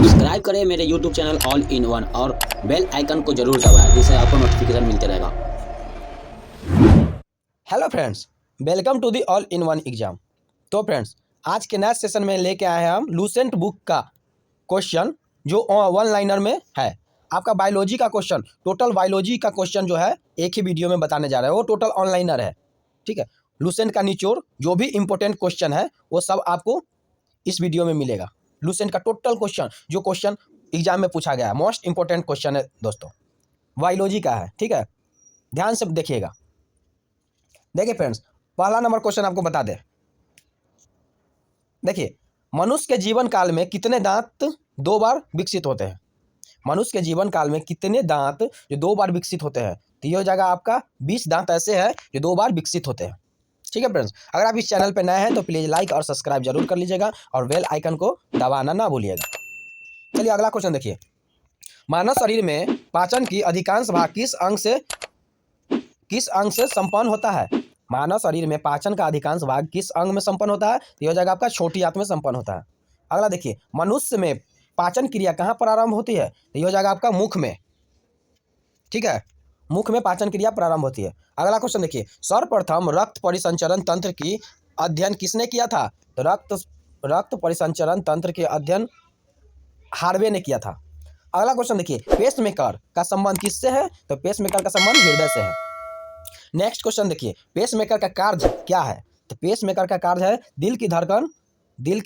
Subscribe करें मेरे YouTube channel all in one और बेल आइकन को जरूर दबाएं जिससे आपको नोटिफिकेशन मिलते रहेगा। Hello friends, welcome to the all in one exam. तो फ्रेंड्स, आज के नए सेशन में लेके आए हैं हम लूसेंट बुक का क्वेश्चन जो वन लाइनर में है। आपका बायोलॉजी का क्वेश्चन, टोटल बायोलॉजी का क्वेश्चन जो है एक ही वीडियो में बताने जा रहे हैं, वो टोटल ऑनलाइनर है। ठीक है, लूसेंट का निचोड़ जो भी इंपॉर्टेंट क्वेश्चन है वो सब आपको इस वीडियो में मिलेगा। लूसेंट का टोटल क्वेश्चन जो क्वेश्चन एग्जाम में पूछा गया है, मोस्ट इंपॉर्टेंट क्वेश्चन है दोस्तों, बायोलॉजी का है। ठीक है, ध्यान से देखिएगा। देखिए फ्रेंड्स, पहला नंबर क्वेश्चन आपको बता दें। देखिए, मनुष्य के जीवन काल में कितने दांत दो बार विकसित होते हैं? मनुष्य के जीवन काल में कितने दांत जो दो बार विकसित होते हैं? तो ये हो जाएगा आपका 20 दांत ऐसे हैं जो दो बार विकसित होते हैं। ठीक है फ्रेंड्स, अगर आप इस चैनल पर नए हैं तो प्लीज़ लाइक और सब्सक्राइब जरूर कर लीजिएगा और बेल आइकन को दबाना ना भूलिएगा। चलिए अगला क्वेश्चन देखिए। मानव शरीर में पाचन की अधिकांश भाग किस अंग से संपन्न होता है? मानव शरीर में पाचन का अधिकांश भाग किस अंग में संपन्न होता है? तो यह हो जाएगा आपका छोटी आंत में संपन्न होता है। अगला देखिए, मनुष्य में पाचन क्रिया कहाँ प्रारंभ होती है? तो यह हो जाएगा आपका मुख में। ठीक है, मुख में पाचन क्रिया प्रारंभ होती है। अगला क्वेश्चन देखिए, सर्वप्रथम रक्त परिसंचरण तंत्र की अध्ययन किसने किया था? तो रक्त परिसंचरण तंत्र के अध्ययन हार्वे ने किया था। अगला क्वेश्चन देखिए, पेसमेकर का संबंध किससे है? तो पेसमेकर का संबंध हृदय से है। नेक्स्ट क्वेश्चन देखिए, पेसमेकर का कार्य क्या है? तो पेसमेकर का कार्य है दिल की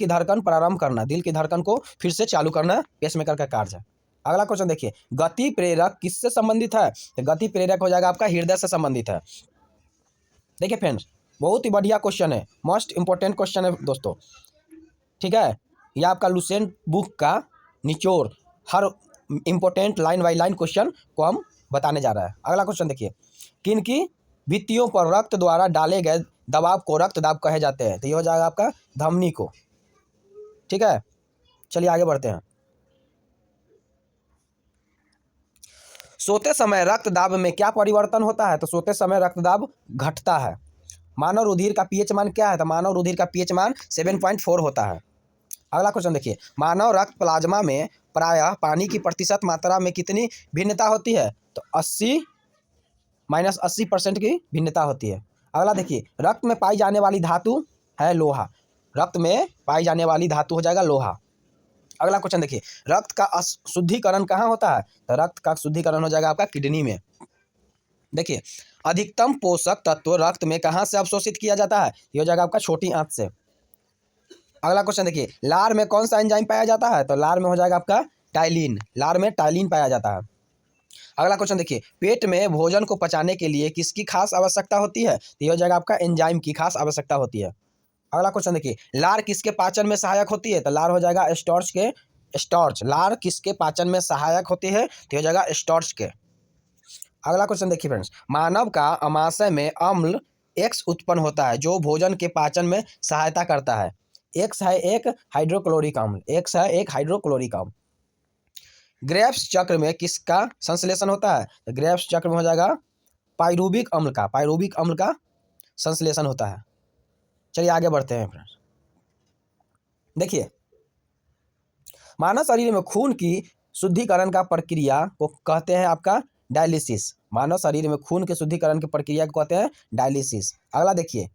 धड़कन प्रारंभ करना, दिल की धड़कन को फिर से चालू करना पेसमेकर का कार्य है। अगला क्वेश्चन देखिए, गति प्रेरक किससे संबंधित है? तो गति प्रेरक हो जाएगा आपका हृदय से संबंधित है। देखिए फ्रेंड्स, बहुत ही बढ़िया क्वेश्चन है, मोस्ट इंपॉर्टेंट क्वेश्चन है दोस्तों। ठीक है, यह आपका लूसेंट बुक का निचोड़, हर important line by line question को हम बताने जा रहा है। अगला क्वेश्चन देखिए, किनकी भित्तियों पर रक्त द्वारा डाले गए दबाव को रक्तदाब कहे जाते हैं? तो ये हो जाएगा आपका धमनी को। ठीक है, चलिए आगे बढ़ते हैं। सोते समय रक्तदाब में क्या परिवर्तन होता है? तो सोते समय रक्तदाब घटता है। मानव रुधिर का पीएच मान क्या है? तो मानव रुधिर का पीएच मान 7.4 होता है। अगला क्वेश्चन देखिए, मानव रक्त प्लाज्मा में प्रायः पानी की प्रतिशत मात्रा में कितनी भिन्नता होती है? तो 80-80% की भिन्नता होती है। अगला देखिए, रक्त में पाई जाने वाली धातु है लोहा। रक्त में पाई जाने वाली धातु हो जाएगा लोहा। अगला क्वेश्चन देखिए, रक्त का शुद्धिकरण कहाँ होता है? तो रक्त का शुद्धिकरण हो जाएगा आपका किडनी में। देखिए, अधिकतम पोषक तत्व रक्त में कहाँ से अवशोषित किया जाता है? ये हो जाएगा आपका छोटी आंत से। अगला क्वेश्चन देखिए, लार में कौन सा एंजाइम पाया जाता है? तो लार में हो जाएगा आपका टाइलिन। लार में टाइलिन पाया जाता है। अगला क्वेश्चन देखिए, पेट में भोजन को पचाने के लिए किसकी खास आवश्यकता होती है? तो ये हो जाएगा आपका एंजाइम की खास आवश्यकता होती है। अगला क्वेश्चन देखिए, लार किसके पाचन में सहायक होती है? तो लार हो जाएगा स्टार्च। लार किसके पाचन में सहायक होती है? तो हो जाएगा स्टार्च के। अगला क्वेश्चन देखिए फ्रेंड्स, मानव का आमाशय में अम्ल एक्स उत्पन्न होता है जो भोजन के पाचन में सहायता करता है। एक्स है एक हाइड्रोक्लोरिक अम्ल। ग्रेव्स चक्र में किसका संश्लेषण होता है? तो ग्रेव्स चक्र में हो जाएगा पाइरूविक अम्ल का संश्लेषण होता है। चलिए आगे बढ़ते हैं फ्रेंड्स। देखिए, मानव शरीर में खून की शुद्धिकरण का प्रक्रिया को कहते हैं आपका डायलिसिस। मानव शरीर में खून के शुद्धिकरण की प्रक्रिया को कहते हैं डायलिसिस। अगला देखिए,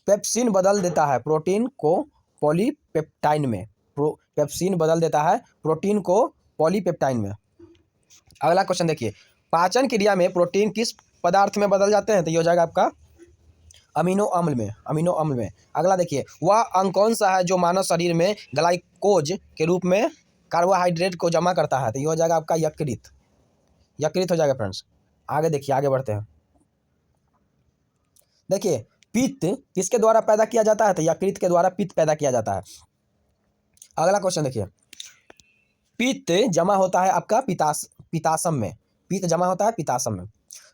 पेप्सिन बदल देता है प्रोटीन को पॉलीपेप्टाइड में। पेप्सिन बदल देता है प्रोटीन को पॉलीपेप्टाइड में। अगला क्वेश्चन देखिए, पाचन क्रिया में प्रोटीन किस पदार्थ में बदल जाते हैं? तो ये हो जाएगा आपका अमीनो अम्ल में। अगला देखिए, वह अंग कौन सा है जो मानव शरीर में ग्लाइकोज के रूप में कार्बोहाइड्रेट को जमा करता है? तो ये हो जाएगा आपका यकृत हो जाएगा फ्रेंड्स। आगे देखिए, आगे बढ़ते हैं। देखिए, पित्त किसके द्वारा पैदा किया जाता है? तो यकृत के द्वारा पित्त पैदा किया जाता है। अगला क्वेश्चन देखिए, पित्त जमा होता है आपका पित्ताशय में। पित्त जमा होता है पित्ताशय में।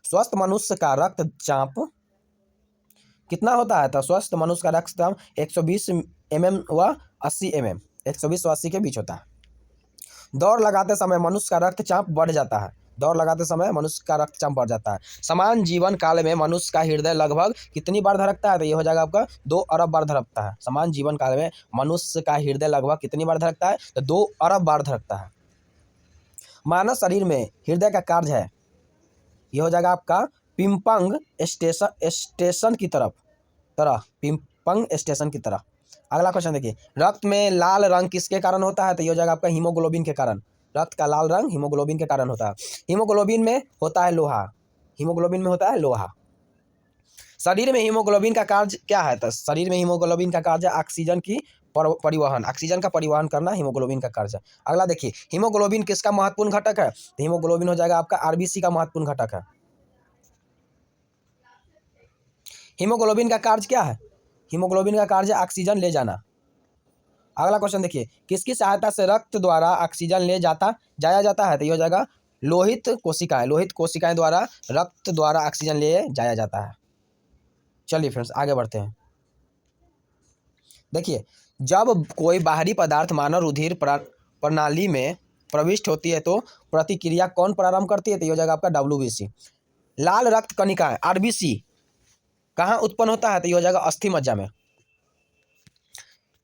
स्वस्थ मनुष्य का रक्तचाप कितना होता है? तो स्वस्थ मनुष्य का रक्तचाप 120 mm व 80 mm, 120 व 80 के बीच होता है। दौड़ लगाते समय मनुष्य का रक्तचाप बढ़ जाता है। समान जीवन काल में मनुष्य का हृदय लगभग कितनी बार धड़कता है? तो ये हो जाएगा आपका 2 अरब बार धड़कता है। समान जीवन काल में मनुष्य का हृदय लगभग कितनी बार धड़कता है? तो 2 अरब बार धड़कता है। मानव शरीर में हृदय का कार्य है, ये हो जाएगा आपका पिंपंग स्टेशन की तरह पिंपंग स्टेशन की तरह। अगला क्वेश्चन देखिए, रक्त में लाल रंग किसके कारण होता है? तो ये हो जाएगा आपका हीमोग्लोबिन के कारण। रक्त का लाल रंग हीमोग्लोबिन के कारण होता है। हीमोग्लोबिन में होता है लोहा, हीमोग्लोबिन में होता है लोहा। शरीर में हीमोग्लोबिन का कार्य क्या है? तो शरीर में हीमोग्लोबिन का कार्य ऑक्सीजन की परिवहन, ऑक्सीजन का परिवहन करना हीमोग्लोबिन का कार्य है। अगला देखिए, हीमोग्लोबिन किसका महत्वपूर्ण घटक है? तो हीमोग्लोबिन हो जाएगा आपका आरबीसी का महत्वपूर्ण घटक है। हीमोग्लोबिन का कार्य क्या है? हीमोग्लोबिन का कार्य ऑक्सीजन ले जाना। अगला क्वेश्चन देखिए, किसकी सहायता से रक्त द्वारा ऑक्सीजन जाया जाता है? तो ये हो जाएगा लोहित कोशिकाएं। लोहित कोशिकाएं द्वारा रक्त द्वारा ऑक्सीजन ले जाया जाता है। चलिए फ्रेंड्स आगे बढ़ते हैं। देखिए, जब कोई बाहरी पदार्थ मानव रुधिर प्रणाली में प्रविष्ट होती है तो प्रतिक्रिया कौन प्रारंभ करती है? तो ये हो जाएगा आपका WBC। लाल रक्त कणिकाएं RBC कहाँ उत्पन्न होता है? तो ये हो जाएगा अस्थि मज्जा में।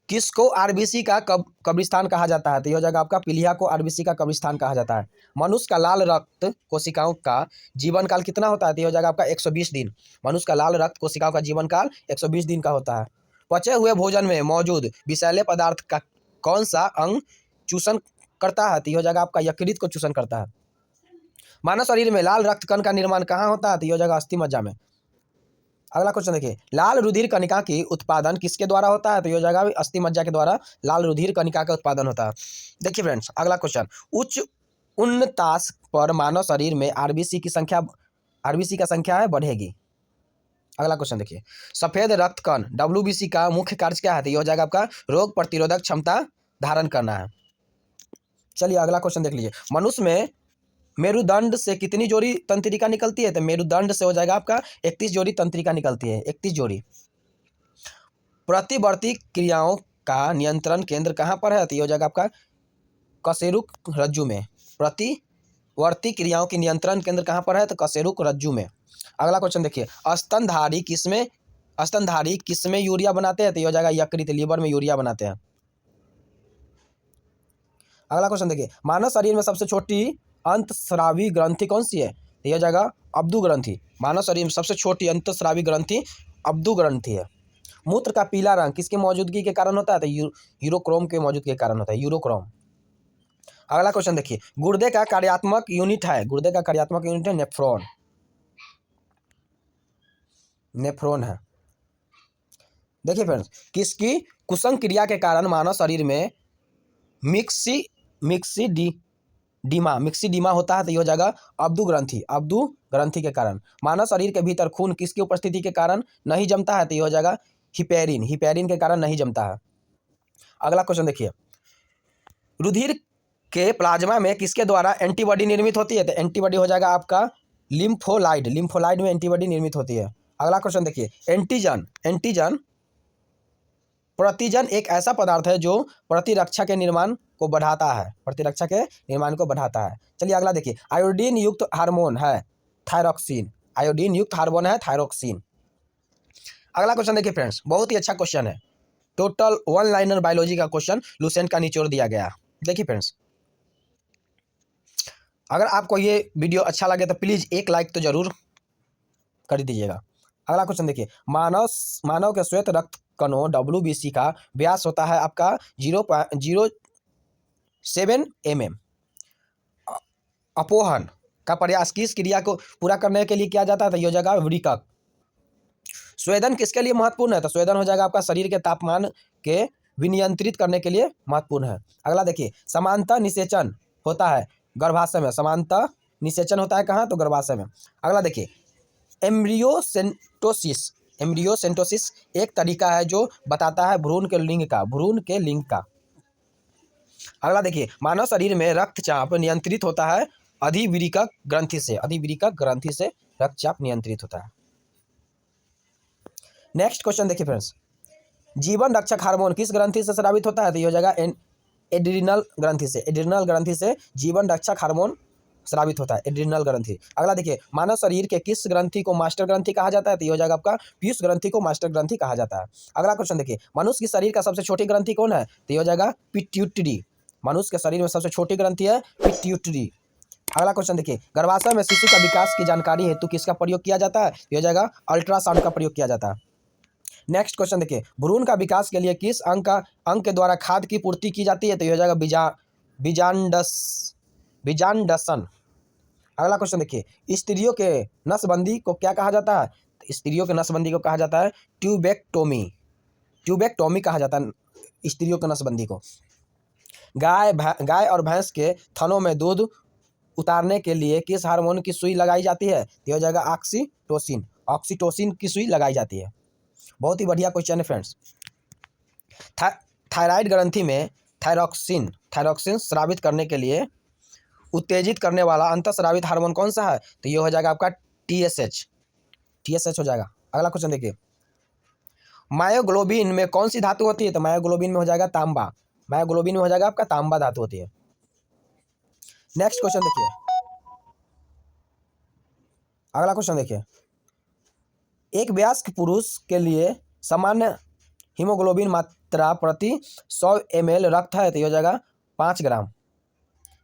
किसको RBC का कब्रिस्तान कहा जाता है? तो ये हो जाएगा आपका पीलिया को RBC का कब्रिस्तान कहा जाता है। मनुष्य का लाल रक्त कोशिकाओं का जीवन काल कितना होता है? तो ये हो जाएगा आपका 120 दिन। मनुष्य का लाल रक्त कोशिकाओं का जीवन काल 120 दिन का होता है। पचे हुए भोजन में मौजूद विषैले पदार्थ का कौन सा अंग चूषण करता है? तो ये हो जाएगा आपका यकृत को चूषण करता है। मानव शरीर में लाल रक्त कण का निर्माण कहाँ होता है? तो ये हो जाएगा अस्थि मज्जा में। अगला क्वेश्चन देखिए, लाल रुधिर कणिका की उत्पादन किसके द्वारा होता है? तो ये हो जाएगा अस्थि मज्जा के द्वारा लाल रुधिर कणिका का उत्पादन होता है। देखिए फ्रेंड्स अगला क्वेश्चन, उच्च उन्नतास पर मानव शरीर में RBC का संख्या है बढ़ेगी। अगला क्वेश्चन देखिए, सफेद रक्त कण WBC का मुख्य कार्य क्या है? तो ये हो जाएगा आपका रोग प्रतिरोधक क्षमता धारण करना है। चलिए अगला क्वेश्चन देख लीजिए, मनुष्य में मेरुदंड से कितनी जोड़ी तंत्रिका निकलती है? तो मेरुदंड से हो जाएगा आपका 31 जोड़ी तंत्रिका निकलती है, 31 जोड़ी। प्रतिवर्ती क्रियाओं का नियंत्रण केंद्र कहाँ पर है? तो ये हो जाएगा आपका कशेरुक रज्जु में। प्रतिवर्ती क्रियाओं की नियंत्रण केंद्र कहाँ पर है? तो कशेरुक रज्जु में। अगला क्वेश्चन देखिए, स्तनधारी किसमें यूरिया बनाते हैं? तो ये हो जाएगा यकृत, लीवर में यूरिया बनाते हैं। अगला क्वेश्चन देखिए, मानव शरीर में सबसे छोटी अंतस्रावी ग्रंथि कौन सी है? तो ये हो जाएगा अब्दु ग्रंथि। मानव शरीर में सबसे छोटी अंतस्रावी ग्रंथि अब्दु ग्रंथि है। मूत्र का पीला रंग किसकी मौजूदगी के कारण होता है? तो यूरोक्रोम के मौजूदगी के कारण होता है, यूरोक्रोम। अगला क्वेश्चन देखिए, गुर्दे का कार्यात्मक यूनिट है नेफ्रॉन है। देखिए फ्रेंड्स, किसकी कुसंग क्रिया के कारण मानव शरीर में मिक्सीडीमा होता है? तो ये हो जाएगा अब्दु ग्रंथि के कारण। मानव शरीर के भीतर खून किसकी उपस्थिति के कारण नहीं जमता है? तो ये हो जाएगा हिपेरिन के कारण नहीं जमता है। अगला क्वेश्चन देखिए, रुधिर के प्लाज्मा में किसके द्वारा एंटीबॉडी निर्मित होती है? तो एंटीबॉडी हो जाएगा आपका लिम्फोलाइड में एंटीबॉडी निर्मित होती है। अगला क्वेश्चन देखिए, प्रतिजन एक ऐसा पदार्थ है जो प्रतिरक्षा के निर्माण को बढ़ाता है। चलिए अगला देखिए, आयोडीन युक्त हार्मोन है थायरोक्सिन। अगला क्वेश्चन देखिए फ्रेंड्स, बहुत ही अच्छा क्वेश्चन है, टोटल 1 लाइनर बायोलॉजी का क्वेश्चन लुसेंट का निचोड़ दिया गया। देखिए फ्रेंड्स, अगर आपको ये वीडियो अच्छा लगे तो प्लीज़ एक लाइक तो जरूर कर दीजिएगा। अगला क्वेश्चन देखिए, मानव के श्वेत रक्त कणों WBC का व्यास होता है आपका 0.07 mm। अपोहन का प्रयास किस क्रिया को पूरा करने के लिए किया जाता है? तो ये हो जाएगा वृकक। स्वेदन किसके लिए महत्वपूर्ण है? तो स्वेदन हो जाएगा आपका शरीर के तापमान के विनियंत्रित करने के लिए महत्वपूर्ण है। अगला देखिए, समानता निषेचन होता है गर्भाशय में। कहाँ? तो गर्भाशय में। अगला देखिए, एम्ब्रियोसेंटोसिस एक तरीका है जो बताता है भ्रूण के लिंग का। अगला देखिए, मानव शरीर में रक्तचाप नियंत्रित होता है अधिवृक्क ग्रंथि से रक्तचाप नियंत्रित होता है। नेक्स्ट क्वेश्चन देखिए फ्रेंड्स, जीवन रक्षक हार्मोन किस ग्रंथि से स्रावित होता है? तो ये हो जाएगा एड्रिनल ग्रंथि से जीवन रक्षक हार्मोन स्रावित होता है, एड्रिनल ग्रंथि। अगला देखिए, मानव शरीर के किस ग्रंथि को मास्टर ग्रंथि कहा जाता है? तो ये हो जाएगा आपका पीयूष ग्रंथि को मास्टर ग्रंथि कहा जाता है। अगला क्वेश्चन देखिए, मनुष्य के शरीर का सबसे छोटी ग्रंथि कौन है? तो ये हो जाएगा पिट्यूटरी। मनुष्य के शरीर में सबसे छोटी ग्रंथि है पिट्यूटरी। अगला क्वेश्चन देखिए, गर्भाशय में शिशु का विकास की जानकारी हेतु किसका प्रयोग किया जाता है? ये हो जाएगा अल्ट्रासाउंड का प्रयोग किया जाता है। नेक्स्ट क्वेश्चन देखिए, भ्रूण का विकास के लिए किस अंग के द्वारा खाद की पूर्ति की जाती है? तो ये हो जाएगा बीजांडसन। अगला क्वेश्चन देखिए, स्त्रियों के नसबंदी को क्या कहा जाता है? स्त्रियों के नसबंदी को कहा जाता है ट्यूबेक्टोमी। ट्यूबेक्टोमी कहा जाता है स्त्रियों के नसबंदी को। गाय और भैंस के थनों में दूध उतारने के लिए किस हार्मोन की सुई लगाई जाती है? ये हो जाएगा ऑक्सीटोसिन। ऑक्सीटोसिन की सुई लगाई जाती है। बहुत ही बढ़िया क्वेश्चन है फ्रेंड्स। थायराइड ग्रंथि में थायरॉक्सिन स्रावित करने के लिए उत्तेजित करने वाला अंतःस्रावित हार्मोन कौन सा है? तो ये हो जाएगा आपका टीएसएच हो जाएगा। अगला क्वेश्चन देखिए, मायोग्लोबिन में कौन सी धातु होती है? तो मायोग्लोबिन में हो जाएगा तांबा। मायोग्लोबिन में हो जाएगा आपका तांबा धातु होती है। नेक्स्ट क्वेश्चन देखिए, अगला क्वेश्चन देखिए, एक वयस्क पुरुष के लिए सामान्य हीमोग्लोबिन मात्रा प्रति 100 ml रक्त है, तो ये हो जाएगा 5 ग्राम।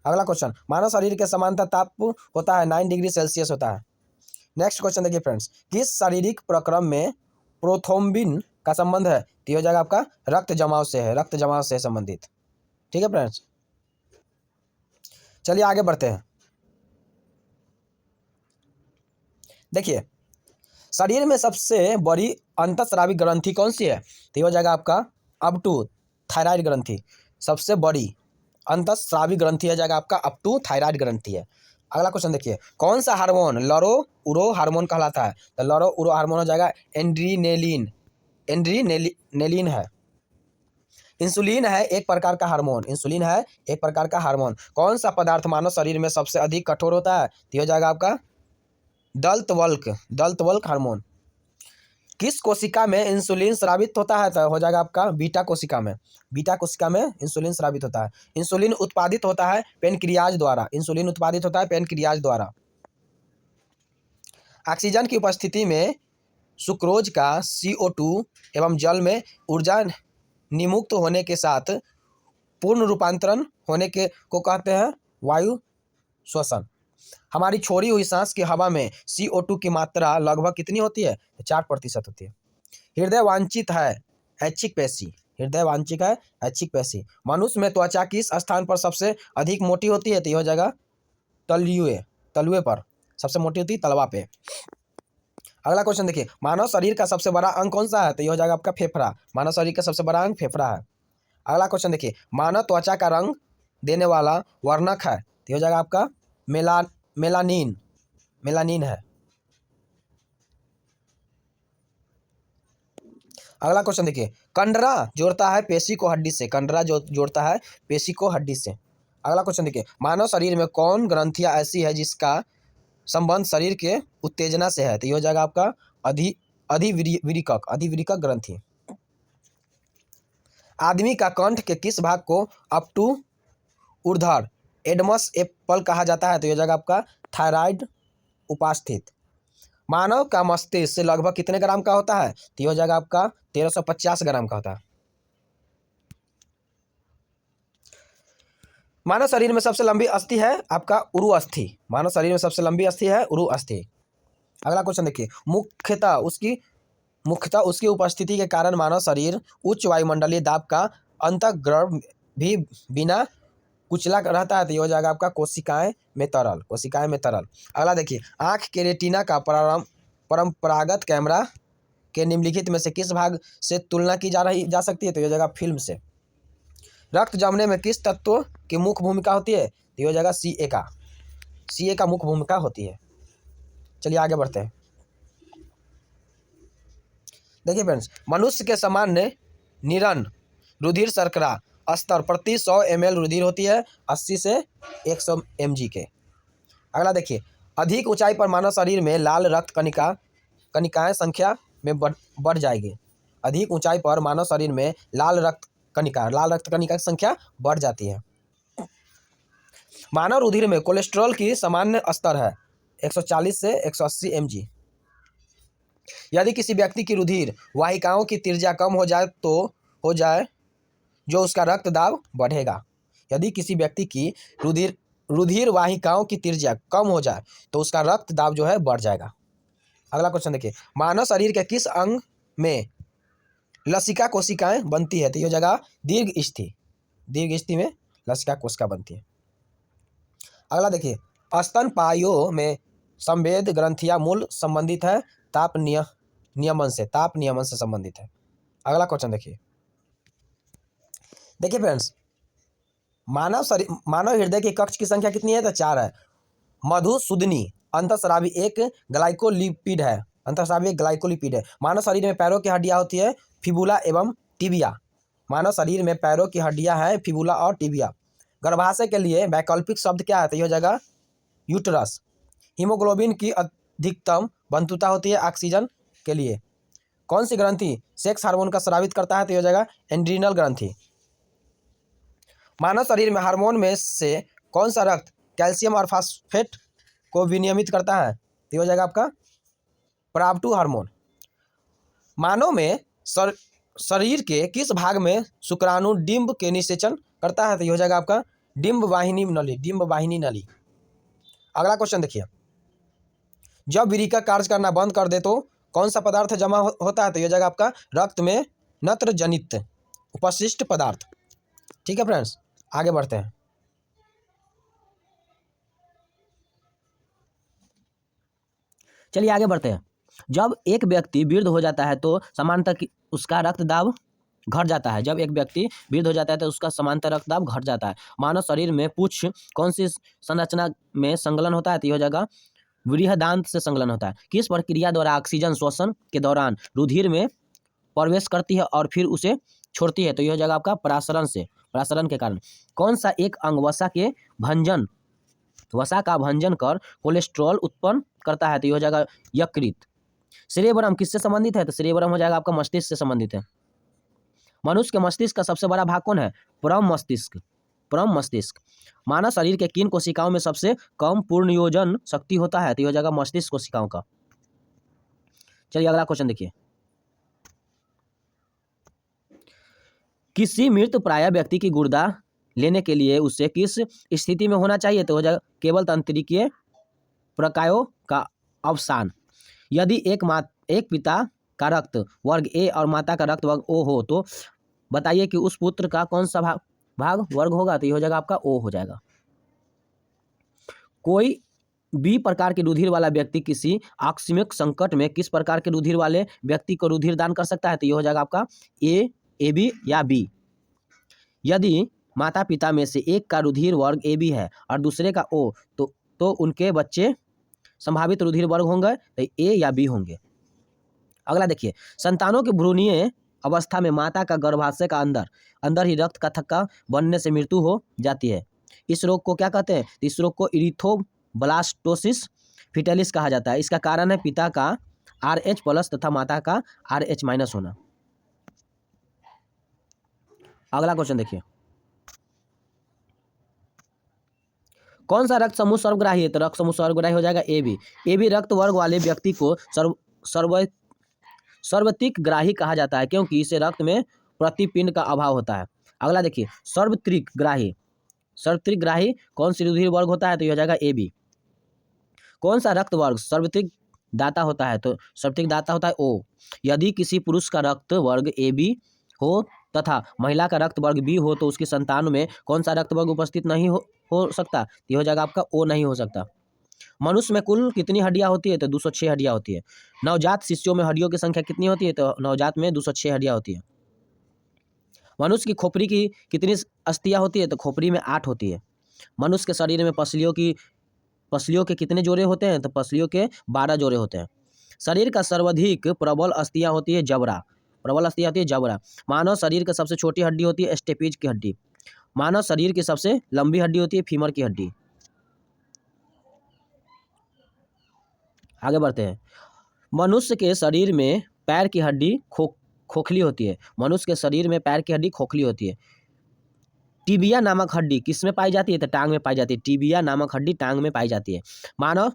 अगला क्वेश्चन, मानव शरीर के समानता ताप होता है 9 डिग्री सेल्सियस होता है। नेक्स्ट क्वेश्चन देखिए फ्रेंड्स, किस शारीरिक प्रक्रम में प्रोथ्रोम्बिन का संबंध है? तो ये हो जाएगा आपका रक्त जमाव से है, रक्त जमाव से संबंधित। ठीक है फ्रेंड्स, चलिए आगे बढ़ते हैं। देखिए, शरीर में सबसे बड़ी अंतःस्रावी ग्रंथि कौन सी है? तो ये हो जाएगा आपका अपटू थायराइड ग्रंथि। सबसे बड़ी अंतःस्रावी ग्रंथि हो जाएगा आपका अपटू थायराइड ग्रंथि है। अगला क्वेश्चन देखिए, कौन सा हार्मोन लरो उरो हार्मोन कहलाता है? तो लरो उरो हार्मोन हो जाएगा एंड्रीनेलिन है। इंसुलिन है एक प्रकार का हार्मोन। इंसुलिन है एक प्रकार का हार्मोन। कौन सा पदार्थ मानव शरीर में सबसे अधिक कठोर होता है? तो हो जाएगा आपका दल्तवल्क हार्मोन। किस कोशिका में इंसुलिन स्रावित होता है? तो हो जाएगा आपका बीटा कोशिका में। बीटा कोशिका में इंसुलिन स्रावित होता है। इंसुलिन उत्पादित होता है पेनक्रियाज द्वारा। इंसुलिन उत्पादित होता है पेनक्रियाज द्वारा। ऑक्सीजन की उपस्थिति में सुक्रोज का CO2 एवं जल में ऊर्जा निमुक्त होने के साथ पूर्ण रूपांतरण होने के को कहते हैं वायु श्वसन। हमारी छोड़ी हुई सांस की हवा में CO2 की मात्रा लगभग कितनी होती है? 4% होती है। हृदय वांछित है ऐच्छिक पेशी। हृदय वांछित है ऐच्छिक पेशी। मनुष्य में त्वचा किस स्थान पर सबसे अधिक मोटी होती है? तो ये हो जाएगा तलुए पर सबसे मोटी होती है, तलवा पे। अगला क्वेश्चन देखिए, मानव शरीर का सबसे बड़ा अंग कौन सा है? तो ये हो जाएगा आपका फेफड़ा। मानव शरीर का सबसे बड़ा अंग फेफड़ा है। अगला क्वेश्चन देखिए, मानव त्वचा का रंग देने वाला वर्णक है? तो ये हो जाएगा आपका मेलानिन है। अगला क्वेश्चन देखिए, कंडरा जोड़ता है पेशी को हड्डी से। कंडरा जोड़ता है पेशी को हड्डी से। अगला क्वेश्चन देखिए, मानव शरीर में कौन ग्रंथियां ऐसी है जिसका संबंध शरीर के उत्तेजना से है? तो ये हो जाएगा आपका अधिविरिकक ग्रंथि। आदमी का कंठ के किस भाग को अपटू ऊर्ध्वर एडमस एप्पल कहा जाता है? तो ये हो जाएगा आपका थायराइड उपास्थित। मानव का मस्तिष्क लगभग कितने ग्राम का होता है? तो ये हो जाएगा आपका 1350 ग्राम का होता है। मानव शरीर में सबसे लंबी अस्थि है आपका उरु अस्थि। मानव शरीर में सबसे लंबी अस्थि है उरु अस्थि। अगला क्वेश्चन देखिए, मुख्यतः उसकी उपस्थिति के कारण मानव शरीर उच्च वायुमंडलीय दाब का अंतर्गर्भ भी बिना कुचला रहता है। तो ये हो जाएगा आपका कोशिकाएं में तरल। अगला देखिए, आंख के रेटिना का परंपरागत कैमरा के निम्नलिखित में से किस भाग से तुलना की जा सकती है? तो ये हो जाएगा फिल्म से। रक्त जमने में किस तत्व की मुख्य भूमिका होती है? तो ये हो जाएगा CA का मुख्य भूमिका होती है। चलिए आगे बढ़ते हैं। देखिए फ्रेंड्स, मनुष्य के सामान्य निरन रुधिर शर्करा स्तर प्रति 100 ml रुधिर होती है 80 से 100 mg के। अगला देखिए, अधिक ऊंचाई पर मानव शरीर में लाल रक्त कणिकाएं संख्या में बढ़ जाएगी। अधिक ऊंचाई पर मानव शरीर में लाल रक्त कणिका की संख्या बढ़ जाती है। मानव रुधिर में कोलेस्ट्रॉल की सामान्य स्तर है 140 से 180 mg। यदि किसी व्यक्ति की रुधिर वाहिकाओं की त्रिज्या कम हो जाए जो उसका रक्त दाब बढ़ेगा। यदि किसी व्यक्ति की रुधिर रुधिर वाहिकाओं की त्रिज्या कम हो जाए तो उसका रक्त दाब जो है बढ़ जाएगा। अगला क्वेश्चन देखिए, मानव शरीर के किस अंग में लसिका कोशिकाएं बनती है? तो ये हो जाएगा दीर्घ स्थिति में लसिका कोशिका बनती है। अगला देखिए, स्तनपायियों में संवेद ग्रंथियां मूल संबंधित है ताप नियमन से संबंधित है। अगला क्वेश्चन देखिए फ्रेंड्स, मानव हृदय के कक्ष की संख्या कितनी है? तो 4 है। मधुसूदनी अंतःस्रावी एक ग्लाइकोलिपिड है। मानव शरीर में पैरों की हड्डियां होती है फिबुला एवं टिबिया। मानव शरीर में पैरों की हड्डियां हैं फिबुला और टिबिया। गर्भाशय के लिए वैकल्पिक शब्द क्या है? तो ये हो जाएगा यूटरस। हीमोग्लोबिन की अधिकतम बंधुता होती है ऑक्सीजन के लिए। कौन सी ग्रंथि सेक्स हार्मोन का स्रावित करता है? तो ये हो जाएगा एंड्रीनल ग्रंथि। मानव शरीर में हार्मोन में से कौन सा रक्त कैल्शियम और फास्फेट को विनियमित करता है? तो ये हो जाएगा आपका प्राव2 हार्मोन। मानव में शरीर के किस भाग में शुक्राणु डिंब के निषेचन करता है? तो ये हो जाएगा आपका डिंब वाहिनी नली। अगला क्वेश्चन देखिए, जब वीरिका कार्य करना बंद कर दे तो कौन सा पदार्थ जमा होता है? तो ये हो जाएगा आपका रक्त में नत्रजनित उपशिष्ट पदार्थ। ठीक है फ्रेंड्स, आगे बढ़ते हैं। चलिए आगे बढ़ते हैं। जब एक व्यक्ति वृद्ध हो जाता है तो सामान्यतः उसका रक्तदाब घट जाता है। मानव शरीर में पूछ कौन सी संरचना में संलग्न होता है? तो ये हो जाएगा बृहदांत से संलग्न होता है। किस प्रक्रिया द्वारा ऑक्सीजन श्वसन के दौरान रुधिर में प्रवेश करती है और फिर उसे छोड़ती है? तो ये हो जाएगा आपका प्रासरण के कारण। कौन सा एक अंग वसा का भंजन कर कोलेस्ट्रॉल उत्पन्न करता है? तो ये हो जाएगा यकृत। सेरेब्रम किससे संबंधित है? तो सेरेब्रम हो जाएगा आपका मस्तिष्क से संबंधित है। मनुष्य के मस्तिष्क का सबसे बड़ा भाग कौन है? परम मस्तिष्क। मानव शरीर के किन कोशिकाओं में सबसे कम पूर्णयोजन शक्ति होता है? तो ये हो जाएगा मस्तिष्क कोशिकाओं का। चलिए अगला क्वेश्चन देखिए, किसी मृत प्राय व्यक्ति की गुर्दा लेने के लिए उसे किस स्थिति में होना चाहिए? तो हो जाएगा केवल तंत्रिकीय प्रकायों का अवसान। यदि एक पिता का रक्त वर्ग ए और माता का रक्त वर्ग ओ हो तो बताइए कि उस पुत्र का कौन सा भाग वर्ग होगा? तो ये हो जाएगा आपका ओ हो जाएगा। कोई बी प्रकार के रुधिर वाला व्यक्ति किसी आकस्मिक संकट में किस प्रकार के रुधिर वाले व्यक्ति को रुधिर दान कर सकता है? तो ये हो जाएगा आपका ए बी या बी। यदि माता पिता में से एक का रुधिर वर्ग ए बी है और दूसरे का ओ तो उनके बच्चे संभावित रुधिर वर्ग होंगे तो ए या बी होंगे। अगला देखिए, संतानों के भ्रूणीय अवस्था में माता का गर्भाशय का अंदर ही रक्त का थक्का बनने से मृत्यु हो जाती है। इस रोग को क्या कहते हैं? इस रोग को इरिथ्रोब्लास्टोसिस फिटेलिस कहा जाता है। इसका कारण है पिता का RH+ तथा माता का RH- होना। अगला क्वेश्चन देखिए, कौन सा रक्त समूह सर्वग्राही है? तो रक्त समूह सर्वग्राही हो जाएगा ए बी रक्त वर्ग वाले व्यक्ति को सर्वत्रिकग्राही कहा जाता है क्योंकि इसे रक्त में प्रतिपिंड का अभाव होता है। अगला देखिए, सर्वत्रिकग्राही कौन सी रुधिर वर्ग होता है? तो यह हो जाएगा ए बी। कौन सा रक्त वर्ग सर्वत्रिक दाता होता है? तो सर्वत्रिक दाता होता है ओ। यदि किसी पुरुष का रक्त वर्ग ए बी हो तथा महिला का रक्त वर्ग बी हो तो उसकी संतान में कौन सा रक्त वर्ग उपस्थित नहीं हो सकता? ये हो जाएगा आपका ओ नहीं हो सकता। मनुष्य में कुल कितनी हड्डियां होती है? तो 206 हड्डियां होती है। नवजात शिशुओं में हड्डियों की संख्या कितनी होती है? तो नवजात में 206 हड्डियां होती है। मनुष्य की खोपड़ी की कितनी अस्थियां होती है? तो खोपड़ी में 8 होती है। मनुष्य के शरीर में पसलियों के कितने जोड़े होते हैं? तो पसलियों के 12 जोड़े होते हैं। शरीर का सर्वाधिक प्रबल अस्थियां होती है जबड़ा। मानव शरीर की सबसे छोटी हड्डी होती है स्टेपीज की हड्डी। मानव शरीर की सबसे लंबी हड्डी होती है फीमर की हड्डी। आगे बढ़ते हैं, मनुष्य के शरीर में पैर की हड्डी खोखली होती है। टिबिया नामक हड्डी किस में पाई जाती है? तो टांग में पाई जाती है। टिबिया नामक हड्डी टांग में पाई जाती है। मानव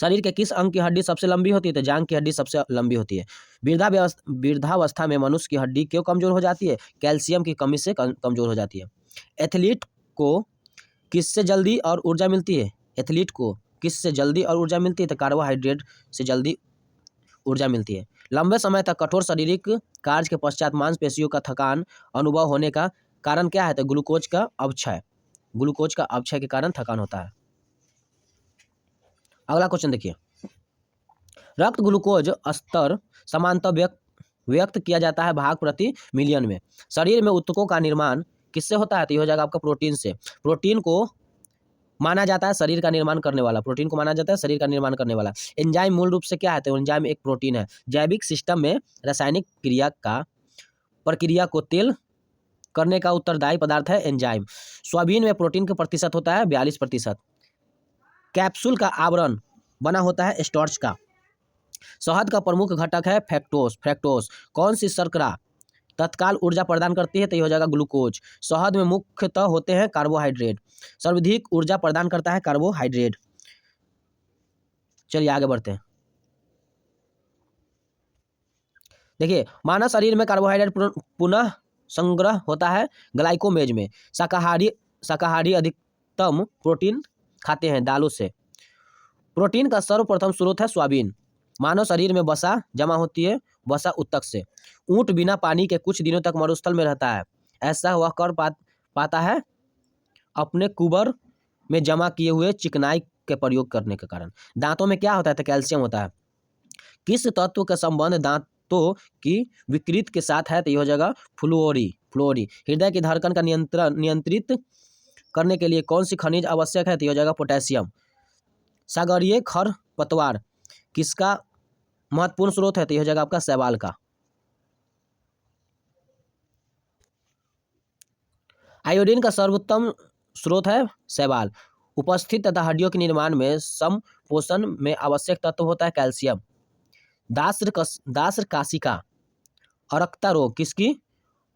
शरीर के किस अंग की हड्डी सबसे लंबी होती है? तो जांघ की हड्डी सबसे लंबी होती है। वृद्धावस्था में मनुष्य की हड्डी क्यों कमजोर हो जाती है? कैल्शियम की कमी से कमजोर हो जाती है। एथलीट को किससे जल्दी और ऊर्जा मिलती है? एथलीट को किससे जल्दी और ऊर्जा मिलती है? तो कार्बोहाइड्रेट से जल्दी ऊर्जा मिलती है। लंबे समय तक कठोर शारीरिक कार्य के पश्चात मांसपेशियों का थकान अनुभव होने का कारण क्या है? तो ग्लूकोज का अवक्षय, ग्लूकोज का अवक्षय के कारण थकान होता है। अगला क्वेश्चन देखिए, रक्त ग्लूकोज स्तर समानतः व्यक्त किया जाता है भाग प्रति मिलियन में। शरीर में ऊतकों का निर्माण किससे होता है? तो ये हो जाएगा आपका प्रोटीन से। प्रोटीन को माना जाता है शरीर का निर्माण करने वाला, प्रोटीन को माना जाता है शरीर का निर्माण करने वाला। एंजाइम मूल रूप से क्या है? तो एंजाइम एक प्रोटीन है। जैविक सिस्टम में रासायनिक प्रक्रिया को तेल करने का उत्तरदायी पदार्थ है एंजाइम। सोयाबीन में प्रोटीन का प्रतिशत होता है 42%। कैप्सूल का आवरण बना होता है स्टार्च का। शहद का प्रमुख घटक है फ्रैक्टोज। कौन सी शर्करा तत्काल ऊर्जा प्रदान करती है? तो ये हो जाएगा ग्लूकोज। शहद में मुख्यतः होते हैं कार्बोहाइड्रेट। सर्वाधिक ऊर्जा प्रदान करता है कार्बोहाइड्रेट। चलिए आगे बढ़ते हैं। देखिए, मानव शरीर में कार्बोहाइड्रेट पुनः संग्रह होता है ग्लाइकोमेज में। शाकाहारी अधिकतम प्रोटीन खाते हैं दालों से। प्रोटीन का सर्वप्रथम स्रोत है सोयाबीन। मानव शरीर में वसा जमा होती है वसा ऊतक से। ऊंट बिना पानी के कुछ दिनों तक मरुस्थल में रहता है। ऐसा वह कर पाता है अपने कुबर में जमा किए हुए चिकनाई के प्रयोग करने के कारण। दांतों में क्या होता है? तो कैल्शियम होता है। किस तत्व का संबंध दांतों की विकृति के साथ है? तो ये हो जाएगा फ्लोरी। हृदय की धड़कन का नियंत्रित करने के लिए कौन सी खनिज आवश्यक है? तो ये हो जाएगा पोटेशियम। सागरीय खरपतवार किसका महत्वपूर्ण स्रोत है? तो यह हो जाएगा आपका शैवाल का। आयोडीन का सर्वोत्तम स्रोत है शैवाल। उपस्थित तथा हड्डियों के निर्माण में संपोषण में आवश्यक तत्व होता है कैल्शियम। दास काशिका अरक्ता रोग किसकी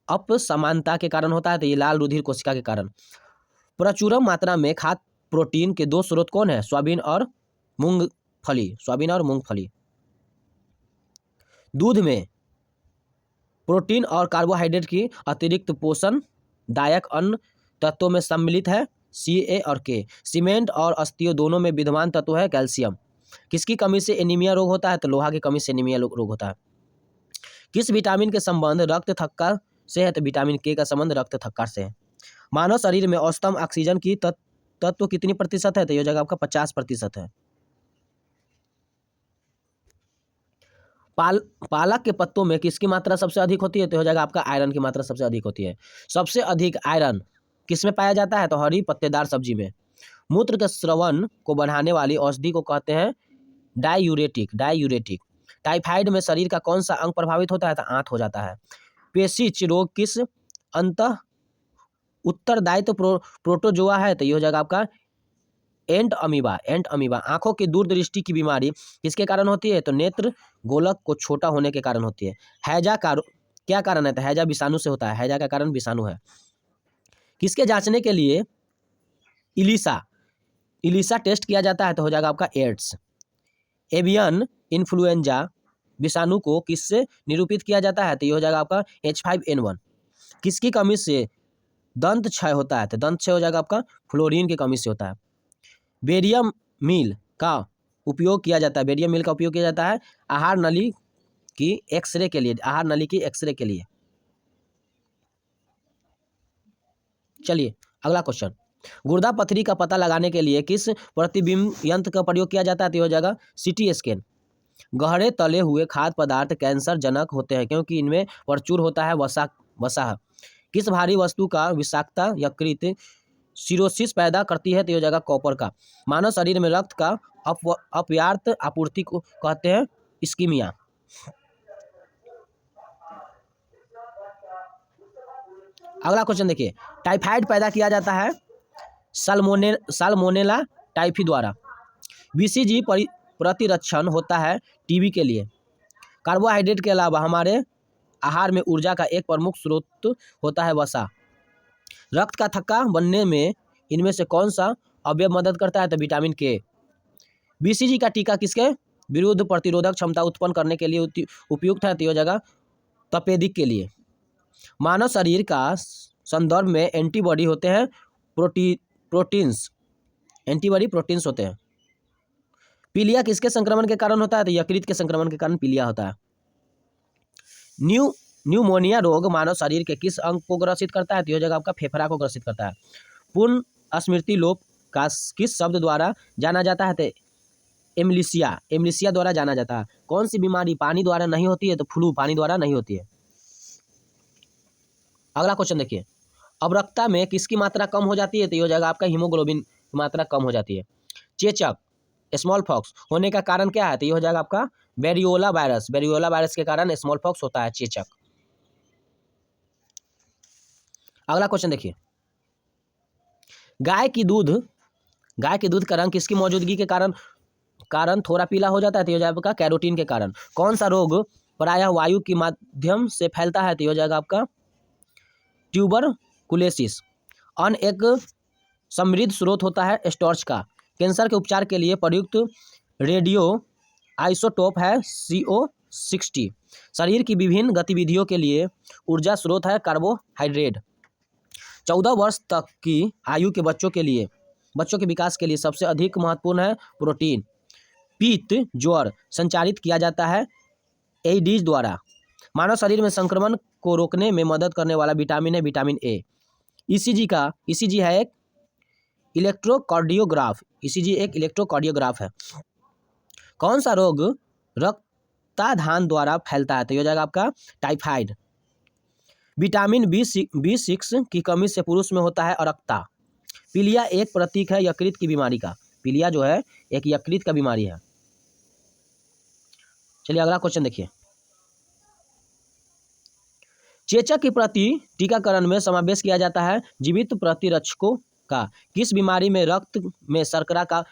अपसमानता के कारण होता है? तो ये लाल रुधिर कोशिका के कारण। प्रचुर मात्रा में खाद्य प्रोटीन के दो स्रोत कौन है? सोयाबीन और मूंगफली। दूध में प्रोटीन और कार्बोहाइड्रेट की अतिरिक्त पोषण दायक अन्य तत्वों में सम्मिलित है Ca और K। सीमेंट और अस्थियों दोनों में विद्यमान तत्व है कैल्शियम। किसकी कमी से एनीमिया रोग होता है? तो लोहा की कमी से एनीमिया रोग होता है। किस विटामिन के संबंध रक्त थक्का से है? तो विटामिन K का संबंध रक्त थक्का से है। मानव शरीर में औसतन ऑक्सीजन की तत्व कितनी प्रतिशत है? तो यह जगह आपका 50% है। पालक के पत्तों में किसकी मात्रा सबसे अधिक होती है? तो हो जाएगा आपका आयरन की मात्रा सबसे अधिक होती है। सबसे अधिक आयरन किस में पाया जाता है? तो हरी पत्तेदार सब्जी में। मूत्र के स्रवण को बढ़ाने वाली औषधि को कहते हैं डाययूरेटिक। टाइफाइड में शरीर का कौन सा अंग प्रभावित होता है? तो आंत हो जाता है। पेशिच रोग किस अंतः उत्तरदायित्व प्रोटोजोआ है? तो ये हो जाएगा आपका एंट अमीबा। आंखों की दूरदृष्टि की बीमारी किसके कारण होती है? तो नेत्र गोलक को छोटा होने के कारण होती है। हैजा का क्या कारण है? तो हैजा विषाणु से होता है। हैजा का कारण विषाणु है। किसके जांचने के लिए इलिसा टेस्ट किया जाता है? तो हो जाएगा आपका एड्स। एवियन इन्फ्लुएंजा विषाणु को किससे निरूपित किया जाता है? तो ये हो जाएगा आपका H5N1। किसकी कमी से दंत क्षय होता है? तो दंत क्षय हो जाएगा आपका फ्लोरीन की कमी से होता है। बेरियम मील का उपयोग किया जाता है आहार नली की एक्सरे के लिए। चलिए अगला क्वेश्चन, गुर्दा पथरी का पता लगाने के लिए किस प्रतिबिंब यंत्र का प्रयोग किया जाता है? तो हो जाएगा CT स्कैन। गहरे तले हुए खाद्य पदार्थ कैंसर जनक होते हैं क्योंकि इनमें प्रचुर होता है वसा। किस भारी वस्तु का विषाक्तता यकृत सिरोसिस पैदा करती है? तो हो जाएगा कॉपर का। मानव शरीर में रक्त का अपर्याप्त आपूर्ति को कहते हैं इस्कीमिया। अगला क्वेश्चन देखिए, टाइफाइड पैदा किया जाता है साल्मोनेला टाइफी द्वारा। BCG प्रतिरक्षण होता है टीबी के लिए। कार्बोहाइड्रेट के अलावा हमारे आहार में ऊर्जा का एक प्रमुख स्रोत होता है वसा। रक्त का थक्का बनने में इनमें से कौन सा अवयव मदद करता है? तो विटामिन K। BCG का टीका किसके विरुद्ध प्रतिरोधक क्षमता उत्पन्न करने के लिए उपयुक्त है? तो हो जाएगा तपेदिक के लिए। मानव शरीर का संदर्भ में एंटीबॉडी होते हैं प्रोटीन्स, एंटीबॉडी प्रोटीन्स होते हैं। पीलिया किसके संक्रमण के कारण होता है? तो यकृत के संक्रमण के कारण पीलिया होता है। न्यूमोनिया रोग मानव शरीर के किस अंग को ग्रसित करता है? तो यह जगह आपका फेफड़ा को ग्रसित करता है। पूर्ण स्मृति लोप का किस शब्द द्वारा जाना जाता है? तो एमलिसिया द्वारा जाना जाता है। कौन सी बीमारी पानी द्वारा नहीं होती है? तो फ्लू पानी द्वारा नहीं होती है। अगला क्वेश्चन देखिए, अवरक्तता में किसकी मात्रा कम हो जाती है? तो यह जगह आपका हीमोग्लोबिन की मात्रा कम हो जाती है। चेचक स्मॉल पॉक्स होने का कारण क्या है? तो यह हो जाएगा आपका वेरियोला वायरस के कारण स्मॉल पॉक्स होता है, चेचक। अगला क्वेश्चन देखिए, गाय की दूध का रंग किसकी मौजूदगी के कारण थोड़ा पीला हो जाता है? तो यह हो जाएगा आपका कैरोटीन के कारण। कौन सा रोग प्रायः वायु के माध्यम से फैलता है? तो यह हो जाएगा आपका ट्यूबरकुलोसिस। अन्न एक समृद्ध स्रोत होता है स्टार्च का। कैंसर के उपचार के लिए प्रयुक्त रेडियो आइसोटोप है CO60। शरीर की विभिन्न गतिविधियों के लिए ऊर्जा स्रोत है कार्बोहाइड्रेट। 14 वर्ष तक की आयु के बच्चों के विकास के लिए सबसे अधिक महत्वपूर्ण है प्रोटीन। पित्त ज्वर संचारित किया जाता है एईडीज द्वारा। मानव शरीर में संक्रमण को रोकने में मदद करने वाला विटामिन है विटामिन ए। ईसीजी है एक इलेक्ट्रोकार्डियोग्राफ। ईसीजी एक इलेक्ट्रोकार्डियोग्राफ है। कौन सा रोग रक्ताधान द्वारा फैलता है? तो यह हो जाएगा आपका टाइफाइड। विटामिन B6 की कमी से पुरुष में होता है अरक्ता। पीलिया एक प्रतीक है यकृत की बीमारी का। पीलिया जो है एक यकृत का बीमारी है। चलिए अगला क्वेश्चन देखिए, चेचक के प्रति टीकाकरण में समावेश किया जाता है जीवित प्रतिरक्षकों का। किस बीमारी में रक्त में शर्करा का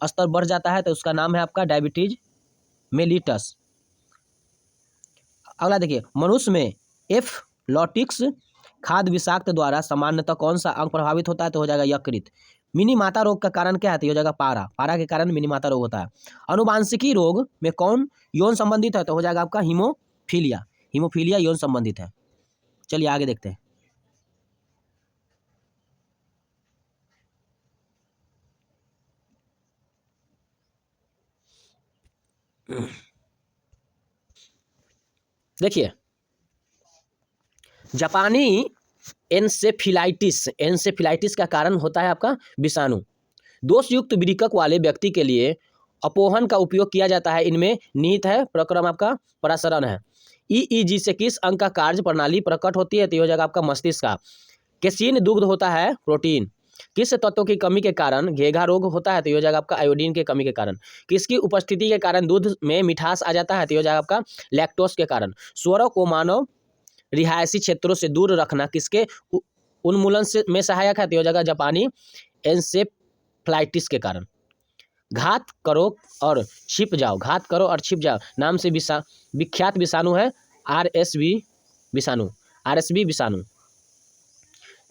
स्तर बढ़ जाता है? तो उसका नाम है आपका डायबिटीज मेलिटस। अगला देखिए, मनुष्य में एफलॉटिक्स खाद्य विषाक्त द्वारा सामान्यतः कौन सा अंग प्रभावित होता है? तो हो जाएगा यकृत। मिनी माता रोग का कारण क्या है? तो हो जाएगा पारा के कारण मिनी माता रोग होता है। अनुवांशिकी रोग में कौन यौन संबंधित है? तो हो जाएगा आपका हीमोफीलिया यौन संबंधित है। चलिए आगे देखते हैं। देखिए, जापानी एन्सेफिलाइटिस का कारण होता है आपका विषाणु। दोषयुक्त वृक्क वाले व्यक्ति के लिए अपोहन का उपयोग किया जाता है। इनमें निहित है प्रक्रम आपका परासरण है। ईईजी से किस अंग का कार्य प्रणाली प्रकट होती है? तो यह हो जाएगा आपका मस्तिष्क का। कैसीन दुग्ध होता है प्रोटीन। किस तत्व की कमी के कारण घेघा रोग होता है? तो यह हो जाएगा आपका आयोडीन की कमी के कारण। किसकी उपस्थिति के कारण दूध में मिठास आ जाता है? तो यह हो जाएगा आपका लैक्टोज के कारण। स्वरों को मानव रिहायशी क्षेत्रों से दूर रखना किसके उन्मूलन में सहायक है? तो यह हो जाएगा जापानी एन्सेफ्लाइटिस के कारण। घात करो और छिप जाओ नाम से विख्यात विषाणु है RSV विषाणु।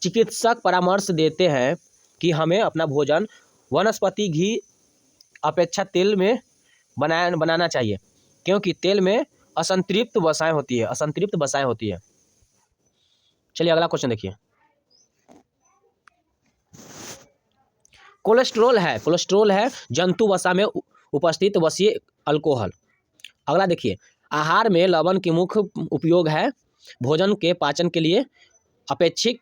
चिकित्सक परामर्श देते हैं कि हमें अपना भोजन वनस्पति घी अपेक्षा तेल में बनाना चाहिए, क्योंकि तेल में असंतृप्त वसाएं होती है। चलिए अगला क्वेश्चन देखिए, कोलेस्ट्रोल है जंतु वसा में उपस्थित वसीय अल्कोहल। अगला देखिए, आहार में लवण की मुख्य उपयोग है भोजन के पाचन के लिए अपेक्षित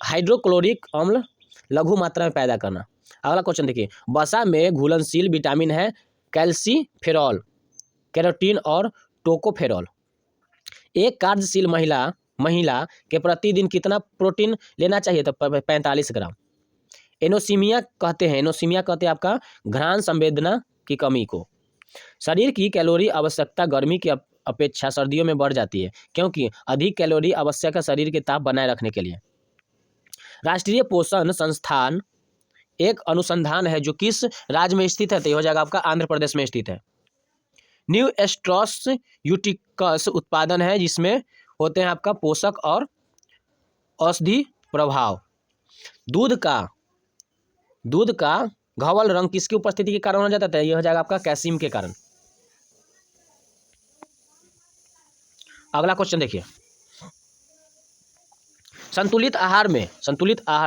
हाइड्रोक्लोरिक अम्ल लघु मात्रा में पैदा करना। अगला क्वेश्चन देखिए, वसा में घुलनशील विटामिन है कैल्सीफेरॉल, कैरोटीन और टोकोफेरॉल। एक कार्यशील महिला के प्रतिदिन कितना प्रोटीन लेना चाहिए? तो 45 ग्राम। एनोसीमिया कहते हैं आपका घ्राण संवेदना की कमी को। शरीर की कैलोरी आवश्यकता गर्मी की अपेक्षा सर्दियों में बढ़ जाती है, क्योंकि अधिक कैलोरी आवश्यक है शरीर के ताप बनाए रखने के लिए। राष्ट्रीय पोषण संस्थान एक अनुसंधान है जो किस राज्य में स्थित है? तो यह हो जाएगा आपका आंध्र प्रदेश में स्थित है। न्यू एस्ट्रोस्यूटिकल्स उत्पादन है जिसमें होते हैं आपका पोषक और औषधि प्रभाव। दूध का घवल रंग किसकी उपस्थिति के कारण हो जाता है? यह हो जाएगा आपका कैल्शियम के कारण। अगला क्वेश्चन देखिए, संतुलित आहार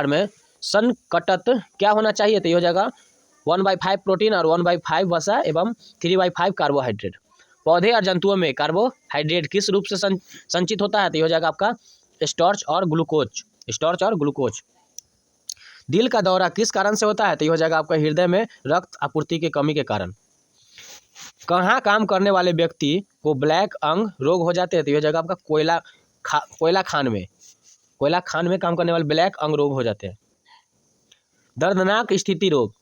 में संकटत क्या होना चाहिए, तो ये हो जाएगा 1/5 प्रोटीन और 1/5 वसा एवं 3/5 कार्बोहाइड्रेट। पौधे और जंतुओं में कार्बोहाइड्रेट किस रूप से संचित होता है, तो ये हो जाएगा आपका स्टार्च और ग्लूकोज, स्टार्च और ग्लूकोज। दिल का दौरा किस कारण से होता है, तो ये हो जाएगा आपका हृदय में रक्त आपूर्ति की कमी के कारण। कहाँ काम करने वाले व्यक्ति को ब्लैक अंग रोग हो जाते हैं, तो ये हो जाएगा आपका कोयला खान में काम करने वाले ब्लैक अंग रोग हो जाते हैं। दर्दनाक स्थिति रोग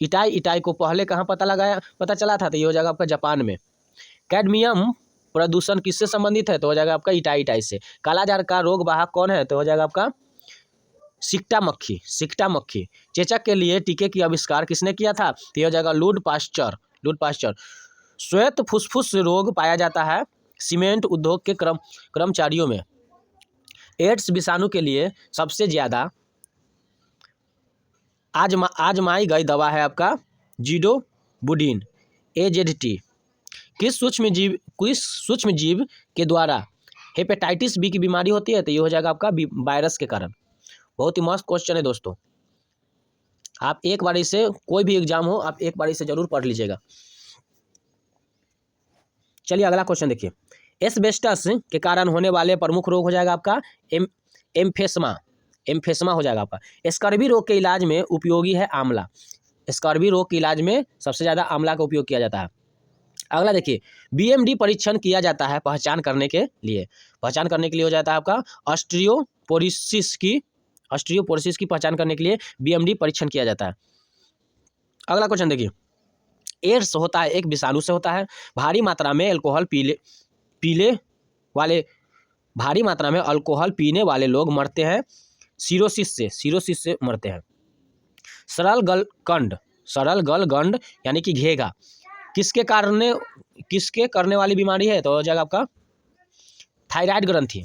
इटाई को पहले कहाँ पता चला था, तो ये हो जाएगा आपका जापान में। कैडमियम प्रदूषण किससे संबंधित है, तो हो जाएगा आपका इटाई से। कालाजार का रोग वाहक कौन है, तो हो जाएगा आपका सिकटा मक्खी। चेचक के लिए टीके की आविष्कार किसने किया था, तो ये हो जाएगा लुड पास्चर। श्वेत फुसफुस रोग पाया जाता है सीमेंट उद्योग के कर्मचारियों में। एड्स विषाणु के लिए सबसे ज्यादा आजमाई गई दवा है आपका जीडोबुडिन AZT। किस सूक्ष्म जीव के द्वारा हेपेटाइटिस बी की बीमारी होती है, तो ये हो जाएगा आपका वायरस के कारण। बहुत ही मस्त क्वेश्चन है दोस्तों, आप एक बार इसे, कोई भी एग्जाम हो आप एक बार इसे जरूर पढ़ लीजिएगा। चलिए अगला क्वेश्चन देखिए। एस्बेस्टस के कारण होने वाले प्रमुख रोग हो जाएगा आपका एम्फेस्मा हो जाएगा आपका। स्कर्वी रोग के इलाज में उपयोगी है आंवला। स्कर्वी रोग के इलाज में सबसे ज़्यादा आंवला का उपयोग किया जाता है। अगला देखिए, BMD परीक्षण किया जाता है पहचान करने के लिए हो जाता है आपका ऑस्ट्रियोपोरिसिस की पहचान करने के लिए BMD परीक्षण किया जाता है। अगला क्वेश्चन देखिए, एड्स होता है एक विषाणु से होता है। भारी मात्रा में अल्कोहल पीने वाले लोग मरते हैं सिरोसिस से मरते हैं। सरल गलगंड यानी कि घेगा किसके करने वाली बीमारी है, तो हो जाएगा आपका थायराइड ग्रंथि।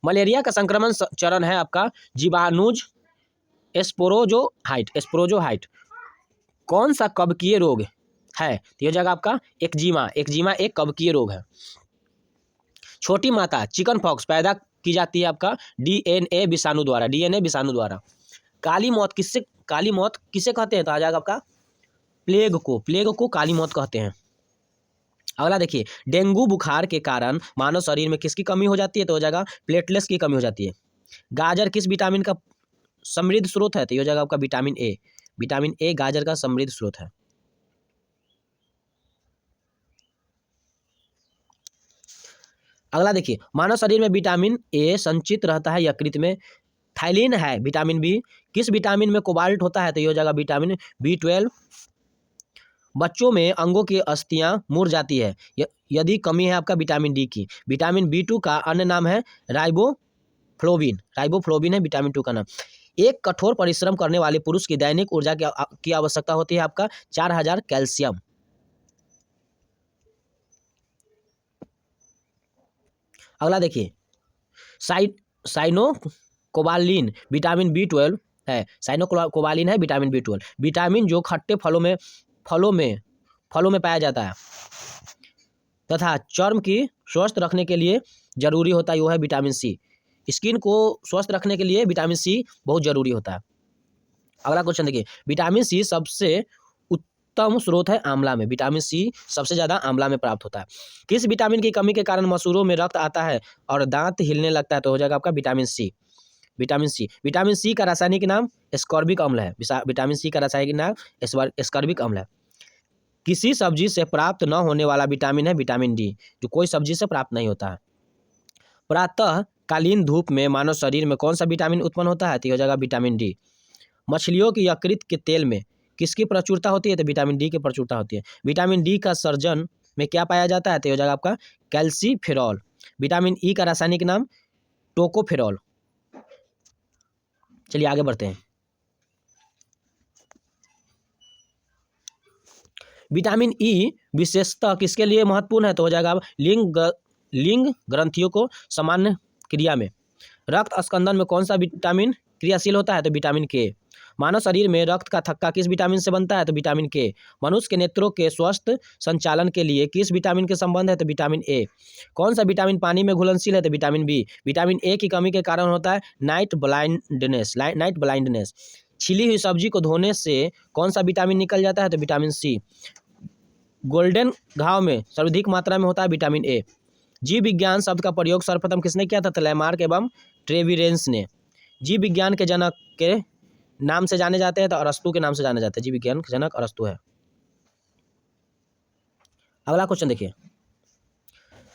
मलेरिया का संक्रमण चरण है आपका जीवाणुज एस्पोरोजोहाइट। कौन सा कवकीय रोग है, तो हो जाएगा आपका एक्जिमा एक कवकीय रोग है। छोटी माता चिकन पॉक्स पैदा की जाती है आपका DNA विषाणु द्वारा। काली मौत किसे कहते हैं, तो आ जाएगा आपका प्लेग को काली मौत कहते हैं। अगला देखिए, डेंगू बुखार के कारण मानव शरीर में किसकी कमी हो जाती है, तो हो जाएगा प्लेटलेट्स की कमी हो जाती है। गाजर किस विटामिन का समृद्ध स्रोत है, तो हो जाएगा आपका विटामिन ए गाजर का समृद्ध स्रोत है। अगला देखिए, मानव शरीर में विटामिन ए संचित रहता है यकृत में। थाइलिन है विटामिन बी। किस विटामिन में कोबाल्ट होता है, तो ये हो जाएगा विटामिन B12। बच्चों में अंगों की अस्थियां मुड़ जाती है यदि कमी है आपका विटामिन डी की। विटामिन B2 का अन्य नाम है राइबोफ्लोविन है विटामिन 2 का नाम। एक कठोर परिश्रम करने वाले पुरुष की दैनिक ऊर्जा की आवश्यकता होती है आपका 4000 कैल्शियम। अगला देखिए, साइनोकोबालिन विटामिन B12 है। साइनोकोबालिन है विटामिन B12। विटामिन जो खट्टे फलों में पाया जाता है तथा चर्म की स्वस्थ रखने के लिए जरूरी होता है, वो है विटामिन सी। स्किन को स्वस्थ रखने के लिए विटामिन सी बहुत जरूरी होता है। अगला क्वेश्चन देखिए, विटामिन सी सबसे उत्तम स्रोत है आंवला में। विटामिन सी सबसे ज़्यादा आंवला में प्राप्त होता है। किस विटामिन की कमी के कारण मसूरों में रक्त आता है और दांत हिलने लगता है, तो हो जाएगा आपका विटामिन सी। विटामिन सी का रासायनिक नाम एस्कॉर्बिक अम्ल है। विटामिन सी का रासायनिक नाम एस्कॉर्बिक अम्ल है। किसी सब्जी से प्राप्त न होने वाला विटामिन है विटामिन डी, जो कोई सब्जी से प्राप्त नहीं होता है। प्रातः कालीन धूप में मानव शरीर में कौन सा विटामिन उत्पन्न होता है, तो हो जाएगा विटामिन डी। मछलियों की यकृत के तेल में किसकी प्रचुरता होती है, तो विटामिन डी की प्रचुरता होती है। विटामिन डी का सर्जन में क्या पाया जाता है, तो हो जाएगा आपका कैल्सीफेरॉल। विटामिन ई का रासायनिक नाम टोकोफेरॉल। चलिए आगे बढ़ते हैं। विटामिन ई विशेषतः किसके लिए महत्वपूर्ण है, तो हो जाएगा लिंग ग्रंथियों को सामान्य क्रिया में। रक्त स्कंदन में कौन सा विटामिन क्रियाशील होता है, तो विटामिन के। मानव शरीर में रक्त का थक्का किस विटामिन से बनता है? तो विटामिन के। मनुष्य के नेत्रों के स्वस्थ संचालन के लिए किस विटामिन के संबंध है? तो विटामिन ए। कौन सा विटामिन पानी में घुलनशील है? तो विटामिन बी। विटामिन ए की कमी के कारण होता है नाइट ब्लाइंडनेस। छिली हुई सब्जी को धोने से कौन सा विटामिन निकल जाता है? तो विटामिन सी। गोल्डन घाव में सर्वाधिक मात्रा में होता है विटामिन ए। जीव विज्ञान शब्द का प्रयोग सर्वप्रथम किसने किया था? तो लैमार्क एवं ट्रेविरेंस ने। जीव विज्ञान के जनक के नाम से जाने जाते हैं तो अरस्तु के नाम से जाने जाते हैं। जीव विज्ञान के जनक अरस्तु है। अगला क्वेश्चन देखिए,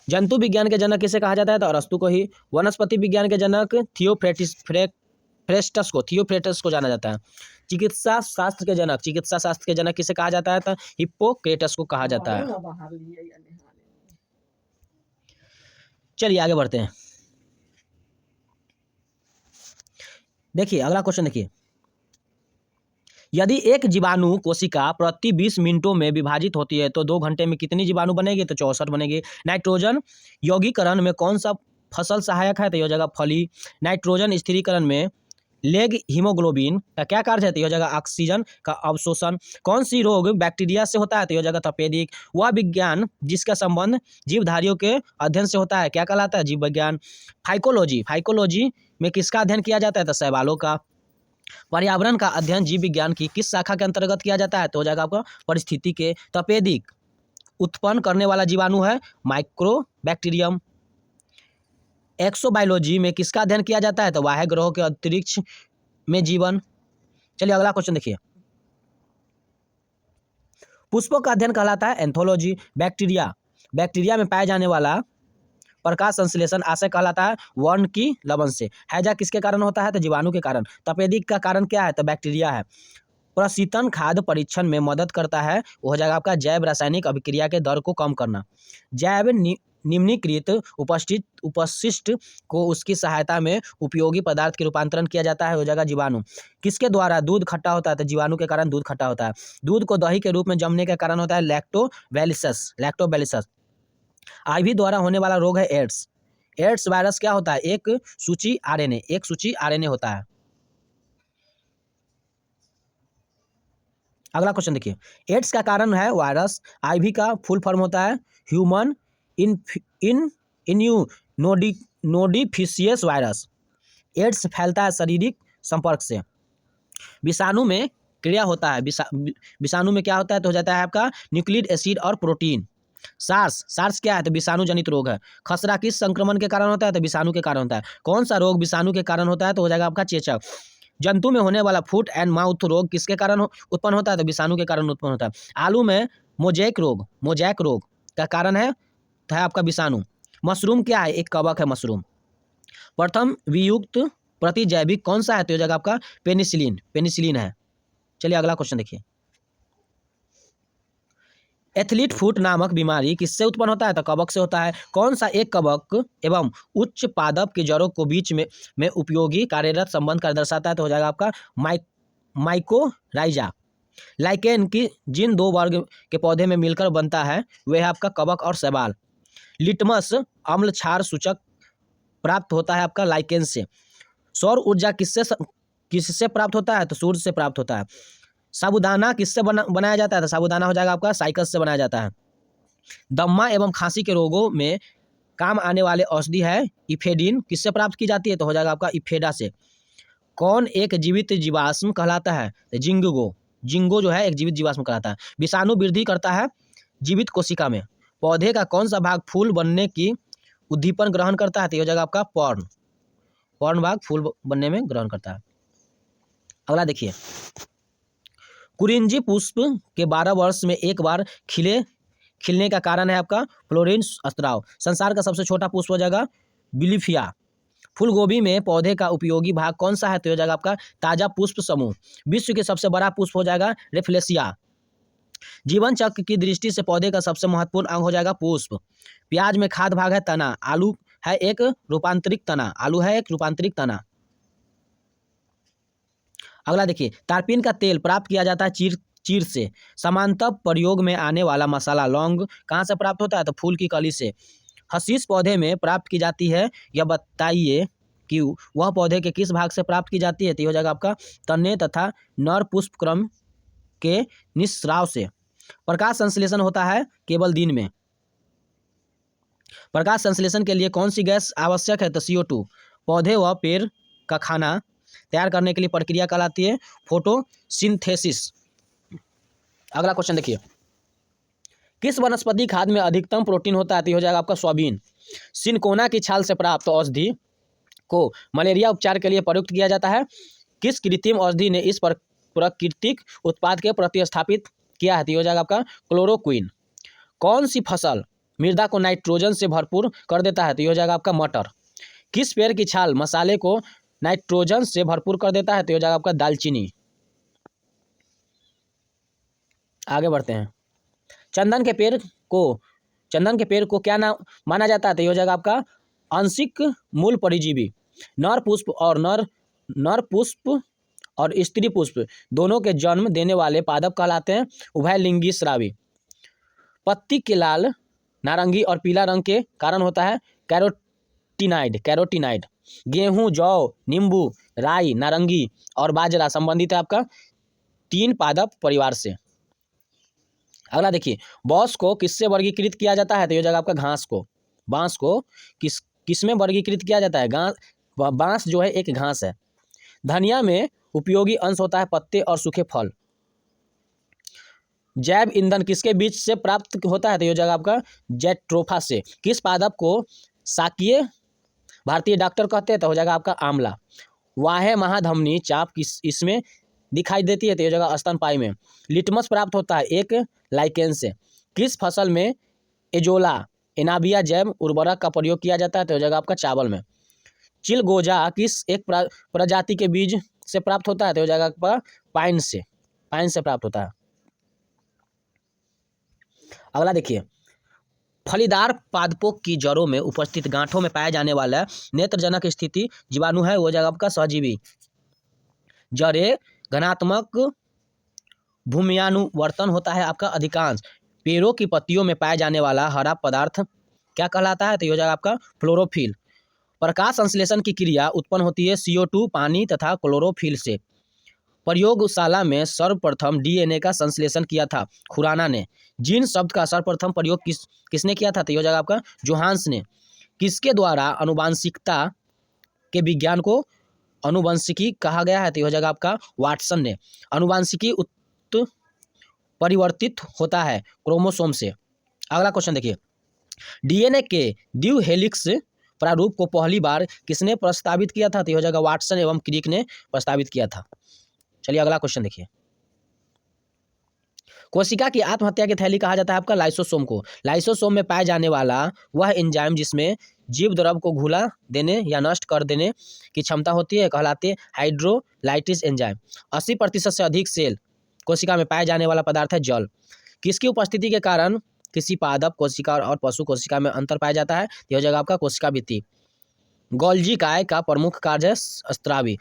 जंतु विज्ञान के जनक किसे कहा जाता है? तो अरस्तु को ही। वनस्पति विज्ञान के जनक थियोफ्रेस्टस को जाना जाता है। चिकित्सा शास्त्र के जनक किसे कहा जाता है? तो हिप्पोक्रेटस को कहा जाता है। चलिए आगे बढ़ते हैं। देखिए अगला क्वेश्चन देखिए, यदि एक जीवाणु कोशिका प्रति 20 मिनटों में विभाजित होती है तो 2 घंटे में कितनी जीवाणु बनेगी? तो 64 बनेगी। नाइट्रोजन यौगीकरण में कौन सा फसल सहायक है? तो यह जगह फली। नाइट्रोजन स्थिरीकरण में लेग हीमोग्लोबिन का क्या कार्य है? तो यह जगह ऑक्सीजन का अवशोषण। कौन सी रोग बैक्टीरिया से होता है? तो यह जगह तपेदिक। वह विज्ञान जिसका संबंध जीवधारियों के अध्ययन से होता है क्या कहलाता है? जीव विज्ञान। फाइकोलॉजी में किसका अध्ययन किया जाता है? तो शैवालों का। पर्यावरण का अध्ययन जीव विज्ञान की किस शाखा के अंतर्गत किया जाता है? तो हो जाएगा आपका परिस्थिति के। तपेदिक उत्पन्न करने वाला जीवाणु है माइक्रोबैक्टीरियम। एक्सोबायोलॉजी में किसका अध्ययन किया जाता है? तो बाह्य ग्रहों के अंतरिक्ष में जीवन। चलिए अगला क्वेश्चन देखिए, पुष्पों का अध्ययन कहलाता है एंथोलॉजी। बैक्टीरिया में पाया जाने वाला प्रकाश संश्लेषण आशय कहलाता है वर्ण की लवण से। हैजा किसके कारण होता है? तो जीवाणु के कारण। तपेदिक का कारण क्या है? तो बैक्टीरिया है। प्रशीतन खाद्य परीक्षण में मदद करता है, वो हो जाएगा आपका जैव रासायनिक अभिक्रिया के दर को कम करना। जैव निम्नीकृत उपशिष्ट को उसकी सहायता में उपयोगी पदार्थ के रूपांतरण किया जाता है, हो जाएगा जीवाणु। किसके द्वारा दूध खट्टा होता है? तो जीवाणु के कारण दूध खट्टा होता है। दूध को दही के रूप में जमने के कारण होता है लैक्टोबैलिसस। आईवी द्वारा होने वाला रोग है एड्स वायरस क्या होता है? एक सूची आरएनए होता है। अगला क्वेश्चन देखिए, एड्स का कारण है वायरस। आईवी का फुल फॉर्म होता है ह्यूमन इम्यूनोडिफिशियस वायरस। एड्स फैलता है शारीरिक संपर्क से। विषाणु में क्रिया होता है, विषाणु में क्या होता है? तो हो जाता है आपका न्यूक्लिक एसिड और प्रोटीन। सार्स क्या है? तो विषाणु जनित रोग है। खसरा किस संक्रमण के कारण होता है? तो विषाणु के कारण होता है। कौन सा रोग विषाणु के कारण होता है? तो हो जाएगा आपका चेचक। जंतु में होने वाला फुट एंड माउथ रोग किसके कारण उत्पन्न होता है? तो विषाणु के कारण उत्पन्न होता है। आलू में मोजैक रोग का कारण है आपका विषाणु। मशरूम क्या है? एक कवक है मशरूम। प्रथम वियुक्त प्रतिजैविक कौन सा है? तो जगह आपका पेनिसिलिन है। चलिए अगला क्वेश्चन देखिए, एथलीट फुट नामक बीमारी किससे उत्पन्न होता है? तो कवक से होता है। कौन सा एक कवक एवं उच्च पादप की जड़ों को बीच में उपयोगी कार्यरत संबंध का दर्शाता है? तो हो जाएगा आपका माइकोराइजा। लाइकेन की जिन 2 वर्ग के पौधे में मिलकर बनता है वह है आपका कवक और शैवाल। लिटमस अम्ल क्षार सूचक प्राप्त होता है आपका लाइकेन से। सौर ऊर्जा किससे प्राप्त होता है? तो सूर्य से प्राप्त होता है। साबूदाना किससे बनाया जाता है? तो साबूदाना हो जाएगा आपका साइकस से बनाया जाता है। दम्मा एवं खांसी के रोगों में काम आने वाले औषधि है इफेडिन, किससे प्राप्त की जाती है? तो हो जाएगा आपका इफेडा से। कौन एक जीवित जीवाश्म कहलाता है? तो जिंगो जो है एक जीवित जीवाश्म कहलाता है। विषाणु वृद्धि करता है जीवित कोशिका में। पौधे का कौन सा भाग फूल बनने की उद्दीपन ग्रहण करता है? तो हो जाएगा आपका पर्ण भाग फूल बनने में ग्रहण करता है। अगला देखिए, कुरिंजी पुष्प के 12 वर्ष में एक बार खिलने का कारण है आपका फ्लोरेंस स्त्राव। संसार का सबसे छोटा पुष्प हो जाएगा बिलीफिया। फूलगोभी में पौधे का उपयोगी भाग कौन सा है? तो हो जाएगा आपका ताजा पुष्प समूह। विश्व के सबसे बड़ा पुष्प हो जाएगा रेफ्लेसिया। जीवन चक्र की दृष्टि से पौधे का सबसे महत्वपूर्ण अंग हो जाएगा पुष्प। प्याज में खाद्य भाग है तना। आलू है एक रूपांतरिक तना। अगला देखिए, तारपीन का तेल प्राप्त किया जाता है चीर से। समांतर प्रयोग में आने वाला मसाला लौंग कहाँ से प्राप्त होता है? तो फूल की कली से। हशीश पौधे में प्राप्त की जाती है, यह बताइए क्यू वह पौधे के किस भाग से प्राप्त की जाती है? तो ये हो जाएगा आपका तने तथा नर पुष्प क्रम के निस्राव से। प्रकाश संश्लेषण होता है केवल दिन में। प्रकाश संश्लेषण के लिए कौन सी गैस आवश्यक है? तो CO2। पौधे व पेड़ का खाना तैयार करने के लिए प्रक्रिया कहलाती है फोटोसिंथेसिस। अगला क्वेश्चन देखिए, किस वनस्पति खाद में अधिकतम प्रोटीन होता है? तो हो जाएगा आपका सोयाबीन। सिनकोना की छाल से प्राप्त औषधि को मलेरिया उपचार के लिए प्रयुक्त किया जाता है। किस कृत्रिम औषधि ने इस प्राकृतिक उत्पाद के प्रतिस्थापित किया है? तो हो जाएगा आपका क्लोरोक्विन। कौन सी फसल मृदा को नाइट्रोजन से भरपूर कर देता है? तो हो जाएगा आपका मटर। किस पेड़ की छाल मसाले को नाइट्रोजन से भरपूर कर देता है? तो हो जाएगा आपका दालचीनी। आगे बढ़ते हैं, चंदन के पेड़ को क्या नाम माना जाता है? तो ये हो जाएगा आपका आंशिक मूल परिजीवी। नर पुष्प और स्त्री पुष्प दोनों के जन्म देने वाले पादप कहलाते हैं उभयलिंगी स्रावी। पत्ती के लाल, नारंगी और पीला रंग के कारण होता है कैरोटीनाइड। गेहूं, जौ, नींबू, राई, नारंगी और बाजरा संबंधित है आपका 3 पादप परिवार से। अगला देखिए, बॉस को किससे वर्गीकृत किया जाता है? तो ये जगह आपका घास को। बांस को किसमें वर्गीकृत किया जाता है? बांस जो है एक घास है। धनिया में उपयोगी अंश होता है पत्ते और सूखे फल। जैव ईंधन किसके बीज से प्राप्त होता है? तो ये जगह आपका जेट्रोफा से। किस पादप को शाकीय भारतीय डॉक्टर कहते हैं? तो हो जाएगा आपका आंवला। वाहे महाधमनी चाप इसमें दिखाई देती है? तो ये जगह स्तनपायी में। लिटमस प्राप्त होता है एक लाइकेन से। किस फसल में एजोला एनाबिया जैव उर्वरक का प्रयोग किया जाता है? तो हो जाएगा आपका चावल में। चिलगोजा किस एक प्रजाति के बीज से प्राप्त होता है? तो हो जाएगा आपका पाइन से प्राप्त होता है। अगला देखिए, फलीदार पादपों की जड़ों में उपस्थित गांठों में पाया जाने वाला नेत्रजनक स्थिति जीवाणु है, वो जगह आपका सहजीवी। जड़े घनात्मक भूम्यानुवर्तन होता है आपका अधिकांश। पेड़ों की पत्तियों में पाया जाने वाला हरा पदार्थ क्या कहलाता है? तो ये हो जाएगा आपका क्लोरोफिल। प्रकाश संश्लेषण की क्रिया उत्पन्न होती है CO2, पानी तथा क्लोरोफिल से। प्रयोगशाला में सर्वप्रथम DNA का संश्लेषण किया था खुराना ने। जीन शब्द का सर्वप्रथम प्रयोग किसने किया था? तो ये हो जाएगा आपका जोहान्स ने। किसके द्वारा आनुवांशिकता के विज्ञान को आनुवंशिकी कहा गया है? तो ये हो जाएगा आपका वाटसन ने। आनुवंशिकी परिवर्तित होता है क्रोमोसोम से। अगला क्वेश्चन देखिए, DNA के द्विहेलिक्स प्रारूप को पहली बार किसने प्रस्तावित किया था? तो ये हो जाएगा वाटसन एवं क्रिक ने प्रस्तावित किया था। चलिए अगला क्वेश्चन देखिए, कोशिका की आत्महत्या की थैली कहा जाता है आपका लाइसोसोम को। लाइसोसोम में पाया जाने वाला वह एंजाइम जिसमें जीव द्रव को घुला देने या नष्ट कर देने की क्षमता होती है कहलाते हैं हाइड्रोलाइटिस एंजाइम। 80% से अधिक सेल कोशिका में पाया जाने वाला पदार्थ है जल। किसकी उपस्थिति के कारण किसी पादप कोशिका और पशु कोशिका में अंतर पाया जाता है? यह हो जाएगा आपका कोशिका भित्ति। गोल्जी काय का प्रमुख कार्य है स्त्रावी।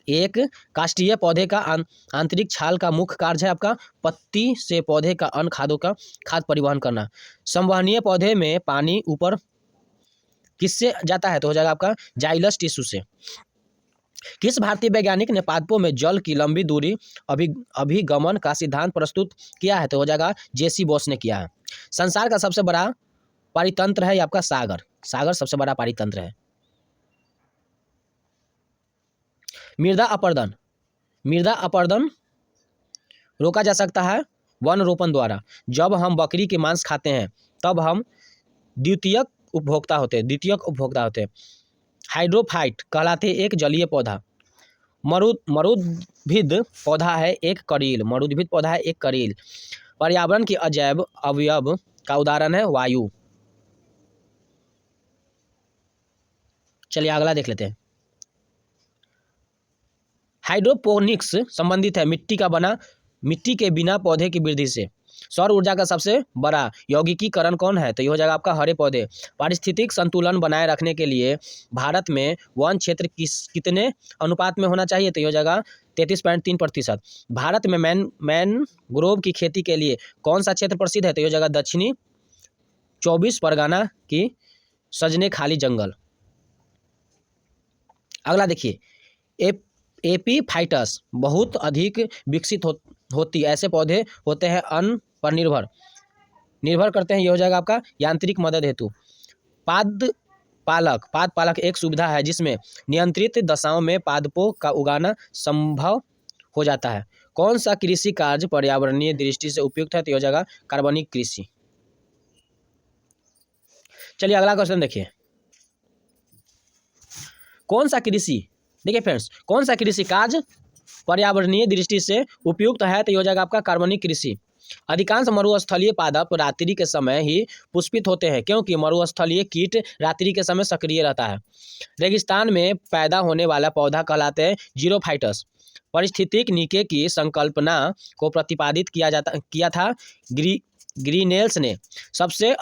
एक काष्ठीय पौधे का आंतरिक छाल का मुख्य कार्य है आपका पत्ती से पौधे का अन्य खादों का खाद परिवहन करना। संवहनीय पौधे में पानी ऊपर किससे जाता है? तो हो जाएगा आपका जाइलस टिश्यू से। किस भारतीय वैज्ञानिक ने पादपों में जल की लंबी दूरी अभिगमन का सिद्धांत प्रस्तुत किया है? तो हो जाएगा जेसी बॉस ने किया है। संसार का सबसे बड़ा पारितंत्र है आपका सागर सबसे बड़ा पारितंत्र है। मृदा अपरदन रोका जा सकता है वन रोपण द्वारा। जब हम बकरी के मांस खाते हैं तब हम द्वितीयक उपभोक्ता होते हैं। हाइड्रोफाइट कहलाते एक जलीय पौधा। मरुद्भिद पौधा है एक करील। पर्यावरण के अजैव अवयव का उदाहरण है वायु। चलिए अगला देख लेते हैं, हाइड्रोपोनिक्स संबंधित है मिट्टी के बिना पौधे की वृद्धि से। सौर ऊर्जा का सबसे बड़ा यौगिकीकरण कौन है? तो ये हो जाएगा आपका हरे पौधे। पारिस्थितिक संतुलन बनाए रखने के लिए भारत में वन क्षेत्र कितने अनुपात में होना चाहिए? तो ये हो जाएगा 33.3%। भारत में मैनग्रोव की खेती के लिए कौन सा क्षेत्र प्रसिद्ध है? तो ये हो जाएगा दक्षिणी 24 परगना की सजने खाली जंगल। अगला देखिए, एपीफाइटस बहुत अधिक विकसित होती ऐसे पौधे होते हैं अन्न पर निर्भर करते हैं। ये हो जाएगा आपका यांत्रिक मदद हेतु। पाद पालक एक सुविधा है जिसमें नियंत्रित दशाओं में पादपों का उगाना संभव हो जाता है। कौन सा कृषि कार्य पर्यावरणीय दृष्टि से उपयुक्त है? तो हो जाएगा कार्बनिक कृषि। चलिए अगला क्वेश्चन देखिए, कौन सा कृषि, देखिए फ्रेंड्स, कौन सा कृषि कार्य पर्यावरणीय दृष्टि से उपयुक्त है? तो हो जाएगा आपका कार्बनिक कृषि। अधिकांश मरुस्थलीय पादप रात्रि के समय ही पुष्पित होते हैं क्योंकि मरुस्थलीय कीट रात्रि के समय सक्रिय रहता है। रेगिस्तान में पैदा होने वाला पौधा कहलाते हैं जीरोफाइटस। पारिस्थितिक नीचे की संकल्पना को प्रतिपादित किया था ग्रीनेल्स ने। सबसे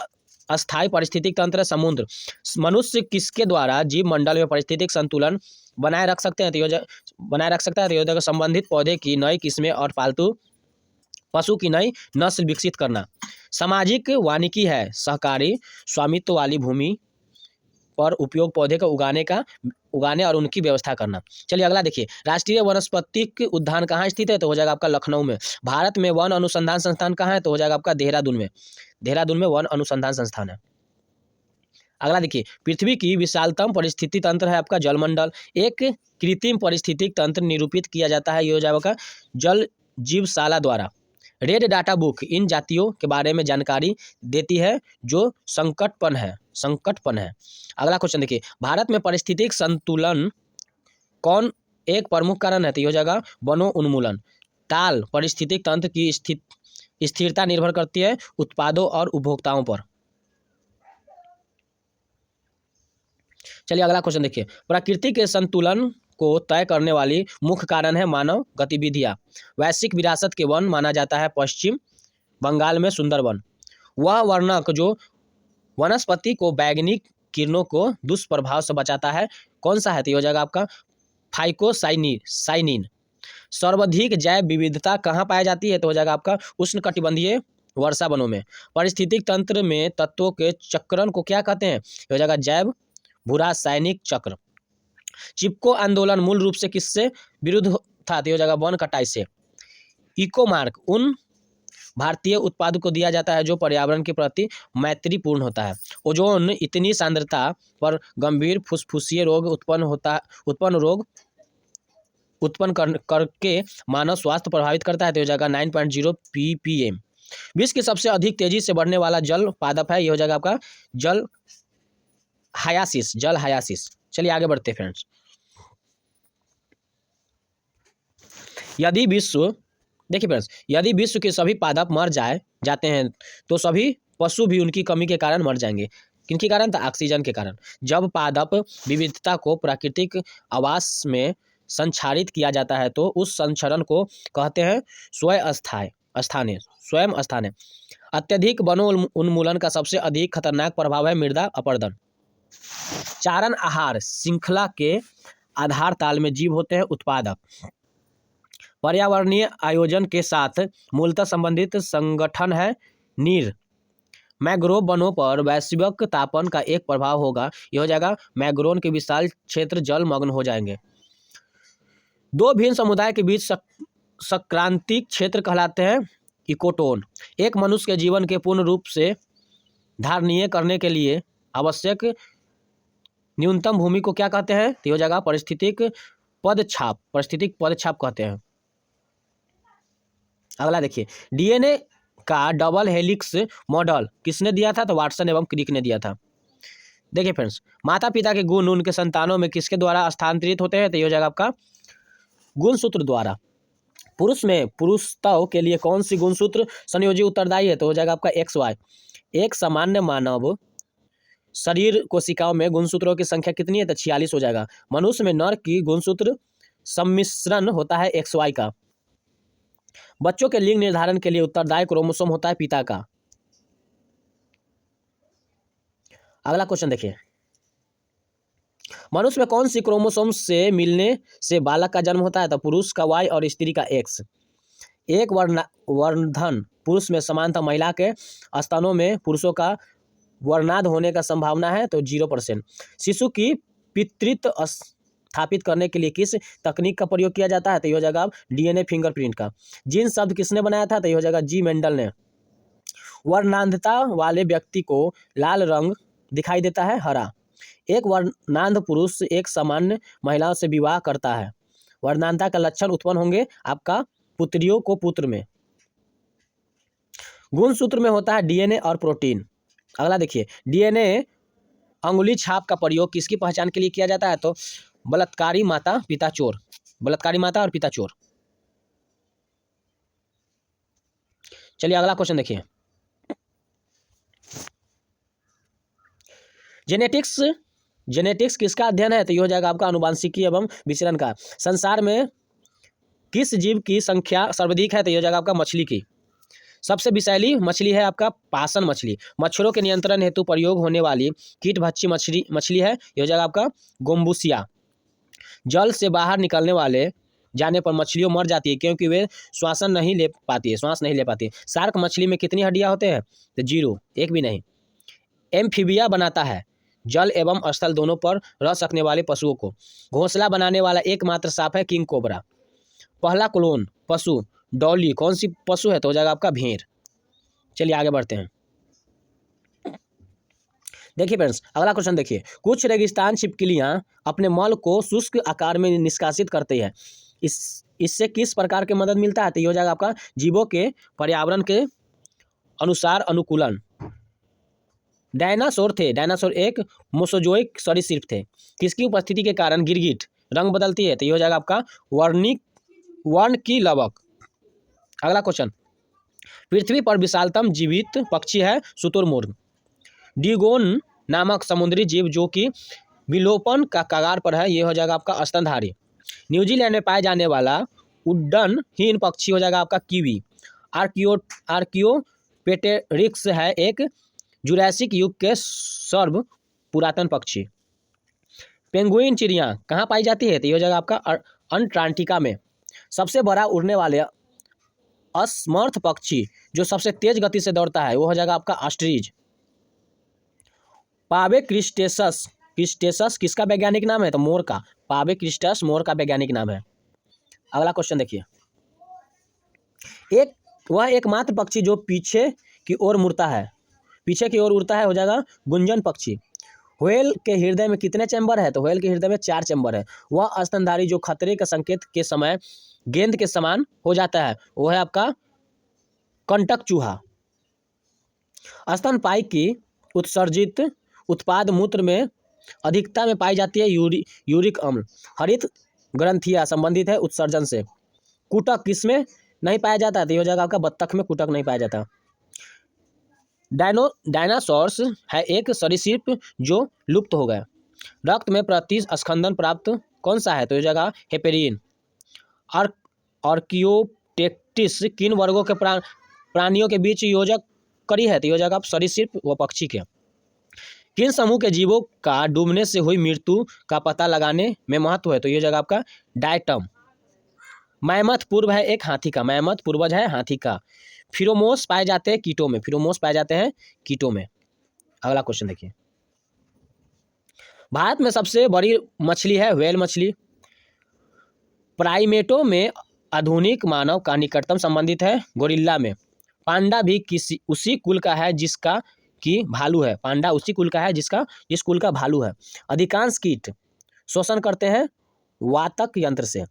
अस्थायी पारिस्थितिक तंत्र समुद्र। मनुष्य किसके द्वारा जीव मंडल में पारिस्थितिक संतुलन बनाए रख सकते हैं? तो संबंधित पौधे की नई किस्में और पालतू पशु की नई नस्ल विकसित करना। सामाजिक वानिकी है सहकारी स्वामित्व वाली भूमि पर उपयोग पौधे को उगाने और उनकी व्यवस्था करना। चलिए अगला देखिए, राष्ट्रीय वनस्पतिक उद्यान कहाँ स्थित है? तो हो जाएगा आपका लखनऊ में। भारत में वन अनुसंधान संस्थान कहाँ है? तो हो जाएगा आपका देहरादून में वन अनुसंधान संस्थान है। अगला देखिए, पृथ्वी की विशालतम परिस्थिति तंत्र है आपका जलमंडल। एक कृत्रिम परिस्थितिक तंत्र निरूपित किया जाता है, ये हो जाएगा जल जीवशाला द्वारा। रेड डाटा बुक इन जातियों के बारे में जानकारी देती है जो संकटपन है। अगला क्वेश्चन देखिए, भारत में पारिस्थितिक संतुलन कौन एक प्रमुख कारण है? तो ये हो जाएगा वनों उन्मूलन। ताल पारिस्थितिक तंत्र की स्थिरता निर्भर करती है उत्पादों और उपभोक्ताओं पर। चलिए अगला क्वेश्चन देखिए, प्रकृति के संतुलन को तय करने वाली मुख्य कारण है मानव गतिविधियां। वैश्विक विरासत के वन माना जाता है पश्चिम बंगाल में सुंदरवन। वह वर्णक जो वनस्पति को बैगनी किरणों को दुष्प्रभाव से बचाता है कौन सा है? तो हो जाएगा आपका फाइकोसाइनिन। सर्वाधिक जैव विविधता कहाँ पाई जाती है? तो हो जाएगा आपका उष्णकटिबंधीय वर्षा वनों में। पारिस्थितिक तंत्र में तत्वों के चक्रण को क्या कहते हैं? हो जाएगा जैव भूरासायनिक चक्र। चिपको आंदोलन मूल रूप से किससे विरुद्ध था? तो हो जाएगा वन कटाई से। इको मार्क उन भारतीय उत्पाद को दिया जाता है जो पर्यावरण के प्रति मैत्रीपूर्ण होता है। ओजोन इतनी सांद्रता पर गंभीर फुसफुसीय रोग उत्पन्न करके मानव स्वास्थ्य प्रभावित करता है। तो हो जाएगा 9.0 ppm। विश्व की सबसे अधिक तेजी से बढ़ने वाला जल पादप है, ये हो जाएगा आपका जल हायासिस। चलिए आगे बढ़ते हैं फ्रेंड्स। यदि विश्व के सभी पादप मर जाते हैं तो सभी पशु भी उनकी कमी के कारण मर जाएंगे। किनके कारण? तो ऑक्सीजन के कारण। जब पादप विविधता को प्राकृतिक आवास में संचारित किया जाता है तो उस संचरण को कहते हैं स्वयं स्थान। अत्यधिक वनों उन्मूलन का सबसे अधिक खतरनाक प्रभाव है मृदा अपरदन। चारण आहार श्रृंखला के आधार ताल में जीव होते हैं उत्पादक। पर्यावरणीय आयोजन के साथ मूलतः संबंधित संगठन है नीर। मैंग्रोव वनों पर वैश्विक तापन का एक प्रभाव होगा, यह हो जाएगा मैंग्रोव के विशाल क्षेत्र जलमग्न हो जाएंगे। दो भिन्न समुदाय के बीच संक्रांतिक क्षेत्र कहलाते हैं इकोटोन। एक मनुष्य के जीवन के पूर्ण रूप से धारणीय करने के लिए आवश्यक न्यूनतम भूमि को क्या कहते हैं? तो हो जाएगा पारिस्थितिक पदछाप कहते हैं। अगला देखिए, डीएनए का डबल हेलिक्स मॉडल किसने दिया था? तो वाटसन एवं क्रिक ने दिया था। देखिए फ्रेंड्स, माता पिता के गुण उनके संतानों में किसके द्वारा स्थानांतरित होते हैं? तो ये हो जाएगा आपका गुणसूत्र द्वारा। पुरुष में पुरुषत्व के लिए कौन सी गुणसूत्र संयोजी उत्तरदायी है? तो हो जाएगा आपका XY। एक सामान्य मानव शरीर कोशिकाओं में गुणसूत्रों की संख्या कितनी है? तो 46 हो जाएगा। मनुष्य में नर की गुणसूत्र सम्मिश्रण होता है XY का। बच्चों के लिंग निर्धारण के लिए उत्तरदायी क्रोमोसोम होता है पिता का। अगला क्वेश्चन देखिए, मनुष्य में कौन सी क्रोमोसोम से मिलने से बालक का जन्म होता है? तो पुरुष का Y और स्त्री का X। एक वर्णधन पुरुष में समानता महिला के स्तनों में पुरुषों का वर्णाध होने का संभावना है तो 0%। शिशु की पितृत्व स्थापित करने के लिए किस तकनीक का प्रयोग किया जाता है? तो ये हो जाएगा डीएनए फिंगरप्रिंट का। जीन शब्द किसने बनाया था? तो ये हो जाएगा जी मेंडल ने। वर्णांधता वाले व्यक्ति को लाल रंग दिखाई देता है हरा। एक वर्णांध पुरुष एक सामान्य महिलाओं से विवाह करता है। वर्णांधता का लक्षण उत्पन्न होंगे आपका पुत्रियों को पुत्र में। गुणसूत्र में होता है डीएनए और प्रोटीन। अगला देखिए, डीएनए अंगुली छाप का प्रयोग किसकी पहचान के लिए किया जाता है? तो बलात्कारी माता पिता चोर, बलात्कारी माता और पिता चोर। चलिए अगला क्वेश्चन देखिए, जेनेटिक्स किसका अध्ययन है? तो ये हो जाएगा आपका अनुवांशिकी एवं विचरण का। संसार में किस जीव की संख्या सर्वाधिक है? तो ये हो जाएगा आपका मछली की। सबसे विषैली मछली है आपका पासन मछली। मच्छरों के नियंत्रण हेतु प्रयोग होने वाली कीटभक्षी मछली है, ये हो जाएगा आपका गोम्बुसिया। जल से बाहर निकलने वाले जाने पर मछलियों मर जाती है क्योंकि वे श्वास नहीं ले पाती है। शार्क मछली में कितनी हड्डियां होते हैं? तो 0, एक भी नहीं। एम्फीबिया बनाता है जल एवं स्थल दोनों पर रह सकने वाले पशुओं को। घोंसला बनाने वाला एकमात्र सांप है किंग कोबरा। पहला क्लोन पशु डॉली कौन सी पशु है? तो हो जाएगा आपका भेड़। चलिए आगे बढ़ते हैं। देखिए फ्रेंड्स, अगला क्वेश्चन देखिए, कुछ रेगिस्तान छिपकलियां अपने मल को शुष्क आकार में निष्कासित करती है। इससे किस प्रकार की मदद मिलता है? तो ये हो जाएगा आपका जीवों के पर्यावरण के अनुसार अनुकूलन। डायनासोर एक मोसोजोइक सरीसृप थे। किसकी उपस्थिति के कारण गिरगिट रंग बदलती है? तो ये हो जाएगा आपका वर्ण की लवक। अगला क्वेश्चन, पृथ्वी पर विशालतम जीवित पक्षी है शुतुरमुर्ग। डिगोन नामक समुद्री जीव जो कि विलोपन का कगार पर है, ये हो जाएगा आपका स्तनधारी। न्यूजीलैंड में पाए जाने वाला उड्डनहीन पक्षी हो जाएगा आपका कीवी। आर्कियोपेटेरिक्स है एक जुरासिक युग के सर्व पुरातन पक्षी। पेंगुइन चिड़िया कहाँ पाई जाती है? तो ये हो जाएगा आपका अंटार्कटिका में। सबसे बड़ा उड़ने वाले असमर्थ पक्षी जो सबसे तेज गति से दौड़ता है वो हो जाएगा आपका ऑस्ट्रिच। पावे क्रिस्टेसस किसका वैज्ञानिक नाम है? तो मोर का। पावे क्रिस्टस मोर का वैज्ञानिक नाम है। अगला क्वेश्चन देखिए, वह एकमात्र पक्षी जो पीछे की ओर उड़ता है हो जाएगा गुंजन पक्षी। व्हेल के हृदय में कितने चैम्बर है? तो व्हेल के हृदय में 4 चैम्बर है। वह स्तनधारी जो खतरे के संकेत के समय गेंद के समान हो जाता है वो है आपका कंटक चूहा। स्तनपायी की उत्सर्जित उत्पाद मूत्र में अधिकता में पाई जाती है यूरिक अम्ल। हरित ग्रंथियां संबंधित है उत्सर्जन से। कुटक किसमें नहीं पाया जाता है? तो ये हो जाएगा आपका बत्तख में कुटक नहीं पाया जाता। डायनासोर्स है एक सरीसृप जो लुप्त हो गए। रक्त में प्रतिस्पंदन प्राप्त कौन सा है? तो ये हो जाएगा हेपेरिन। आर्कियोप्टेरिक्स किन वर्गों के प्राणियों के बीच योजक करी है? तो ये हो जाएगा सरीसृप व पक्षी के। किन समूह के जीवों का डूबने से हुई मृत्यु का पता लगाने में महत्व है? तो ये जगह आपका डायटम। मैमथ पूर्व है एक हाथी का, मैमथ पूर्वज है हाथी का। फिरोमोस पाए जाते हैं कीटों में, अगला क्वेश्चन देखिए, भारत में सबसे बड़ी मछली है व्हेल मछली। प्राइमेटों में आधुनिक मानव का निकटतम संबंधित है गोरिल्ला में। पांडा भी उसी कुल का है जिसका कि भालू है। पांडा उसी कुल का है जिस कुल का भालू है। अधिकांश कीट शोषण करते हैं वातक यंत्र से।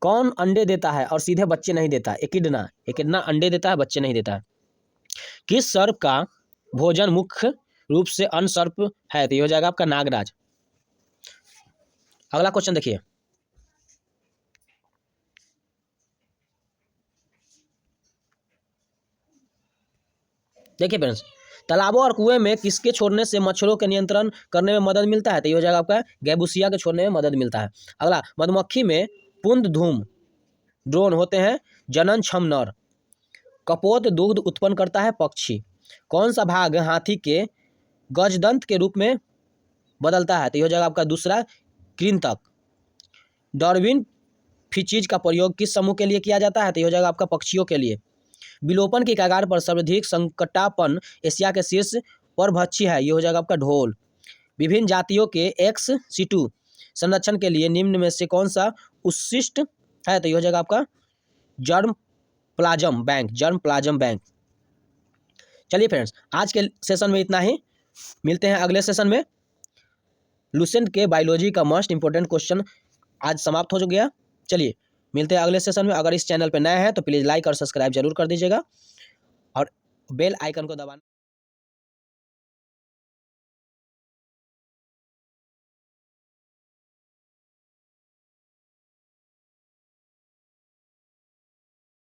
कौन अंडे देता है और सीधे बच्चे नहीं देता? एकिडना अंडे देता है, बच्चे नहीं देता है। किस सर्प का भोजन मुख्य रूप से अन्य सर्प है? तो ये हो जाएगा आपका नागराज। अगला क्वेश्चन देखिए, फ्रेंड्स, तालाबों और कुएं में किसके छोड़ने से मच्छरों के नियंत्रण करने में मदद मिलता है? तो ये हो जाएगा आपका गैबुसिया के छोड़ने में मदद मिलता है। अगला, मधुमक्खी में पुंद धूम ड्रोन होते हैं जननक्षम नर। कपोत दुग्ध उत्पन्न करता है पक्षी। कौन सा भाग हाथी के गजदंत के रूप में बदलता है? तो ये हो जाएगा आपका दूसरा कृंतक। डार्विन फीचीज का प्रयोग किस समूह के लिए किया जाता है? तो ये हो जाएगा आपका पक्षियों के लिए। विलोपन की कगार पर सर्वाधिक संकटापन्न एशिया के शीर्ष परभक्षी है, ये हो जाएगा आपका ढोल। विभिन्न जातियों के एक्स सिटू संरक्षण के लिए निम्न में से कौन सा उच्छिष्ट है? तो ये हो जाएगा आपका germ plasm bank, germ plasm bank. चलिए फ्रेंड्स, आज के सेशन में इतना ही, मिलते हैं अगले सेशन में। लुसेंट के बायोलॉजी का मोस्ट इंपोर्टेंट क्वेश्चन आज समाप्त हो गया। चलिए मिलते हैं अगले सेशन में। अगर इस चैनल पर नए हैं तो प्लीज़ लाइक और सब्सक्राइब जरूर कर दीजिएगा और बेल आइकन को दबाना।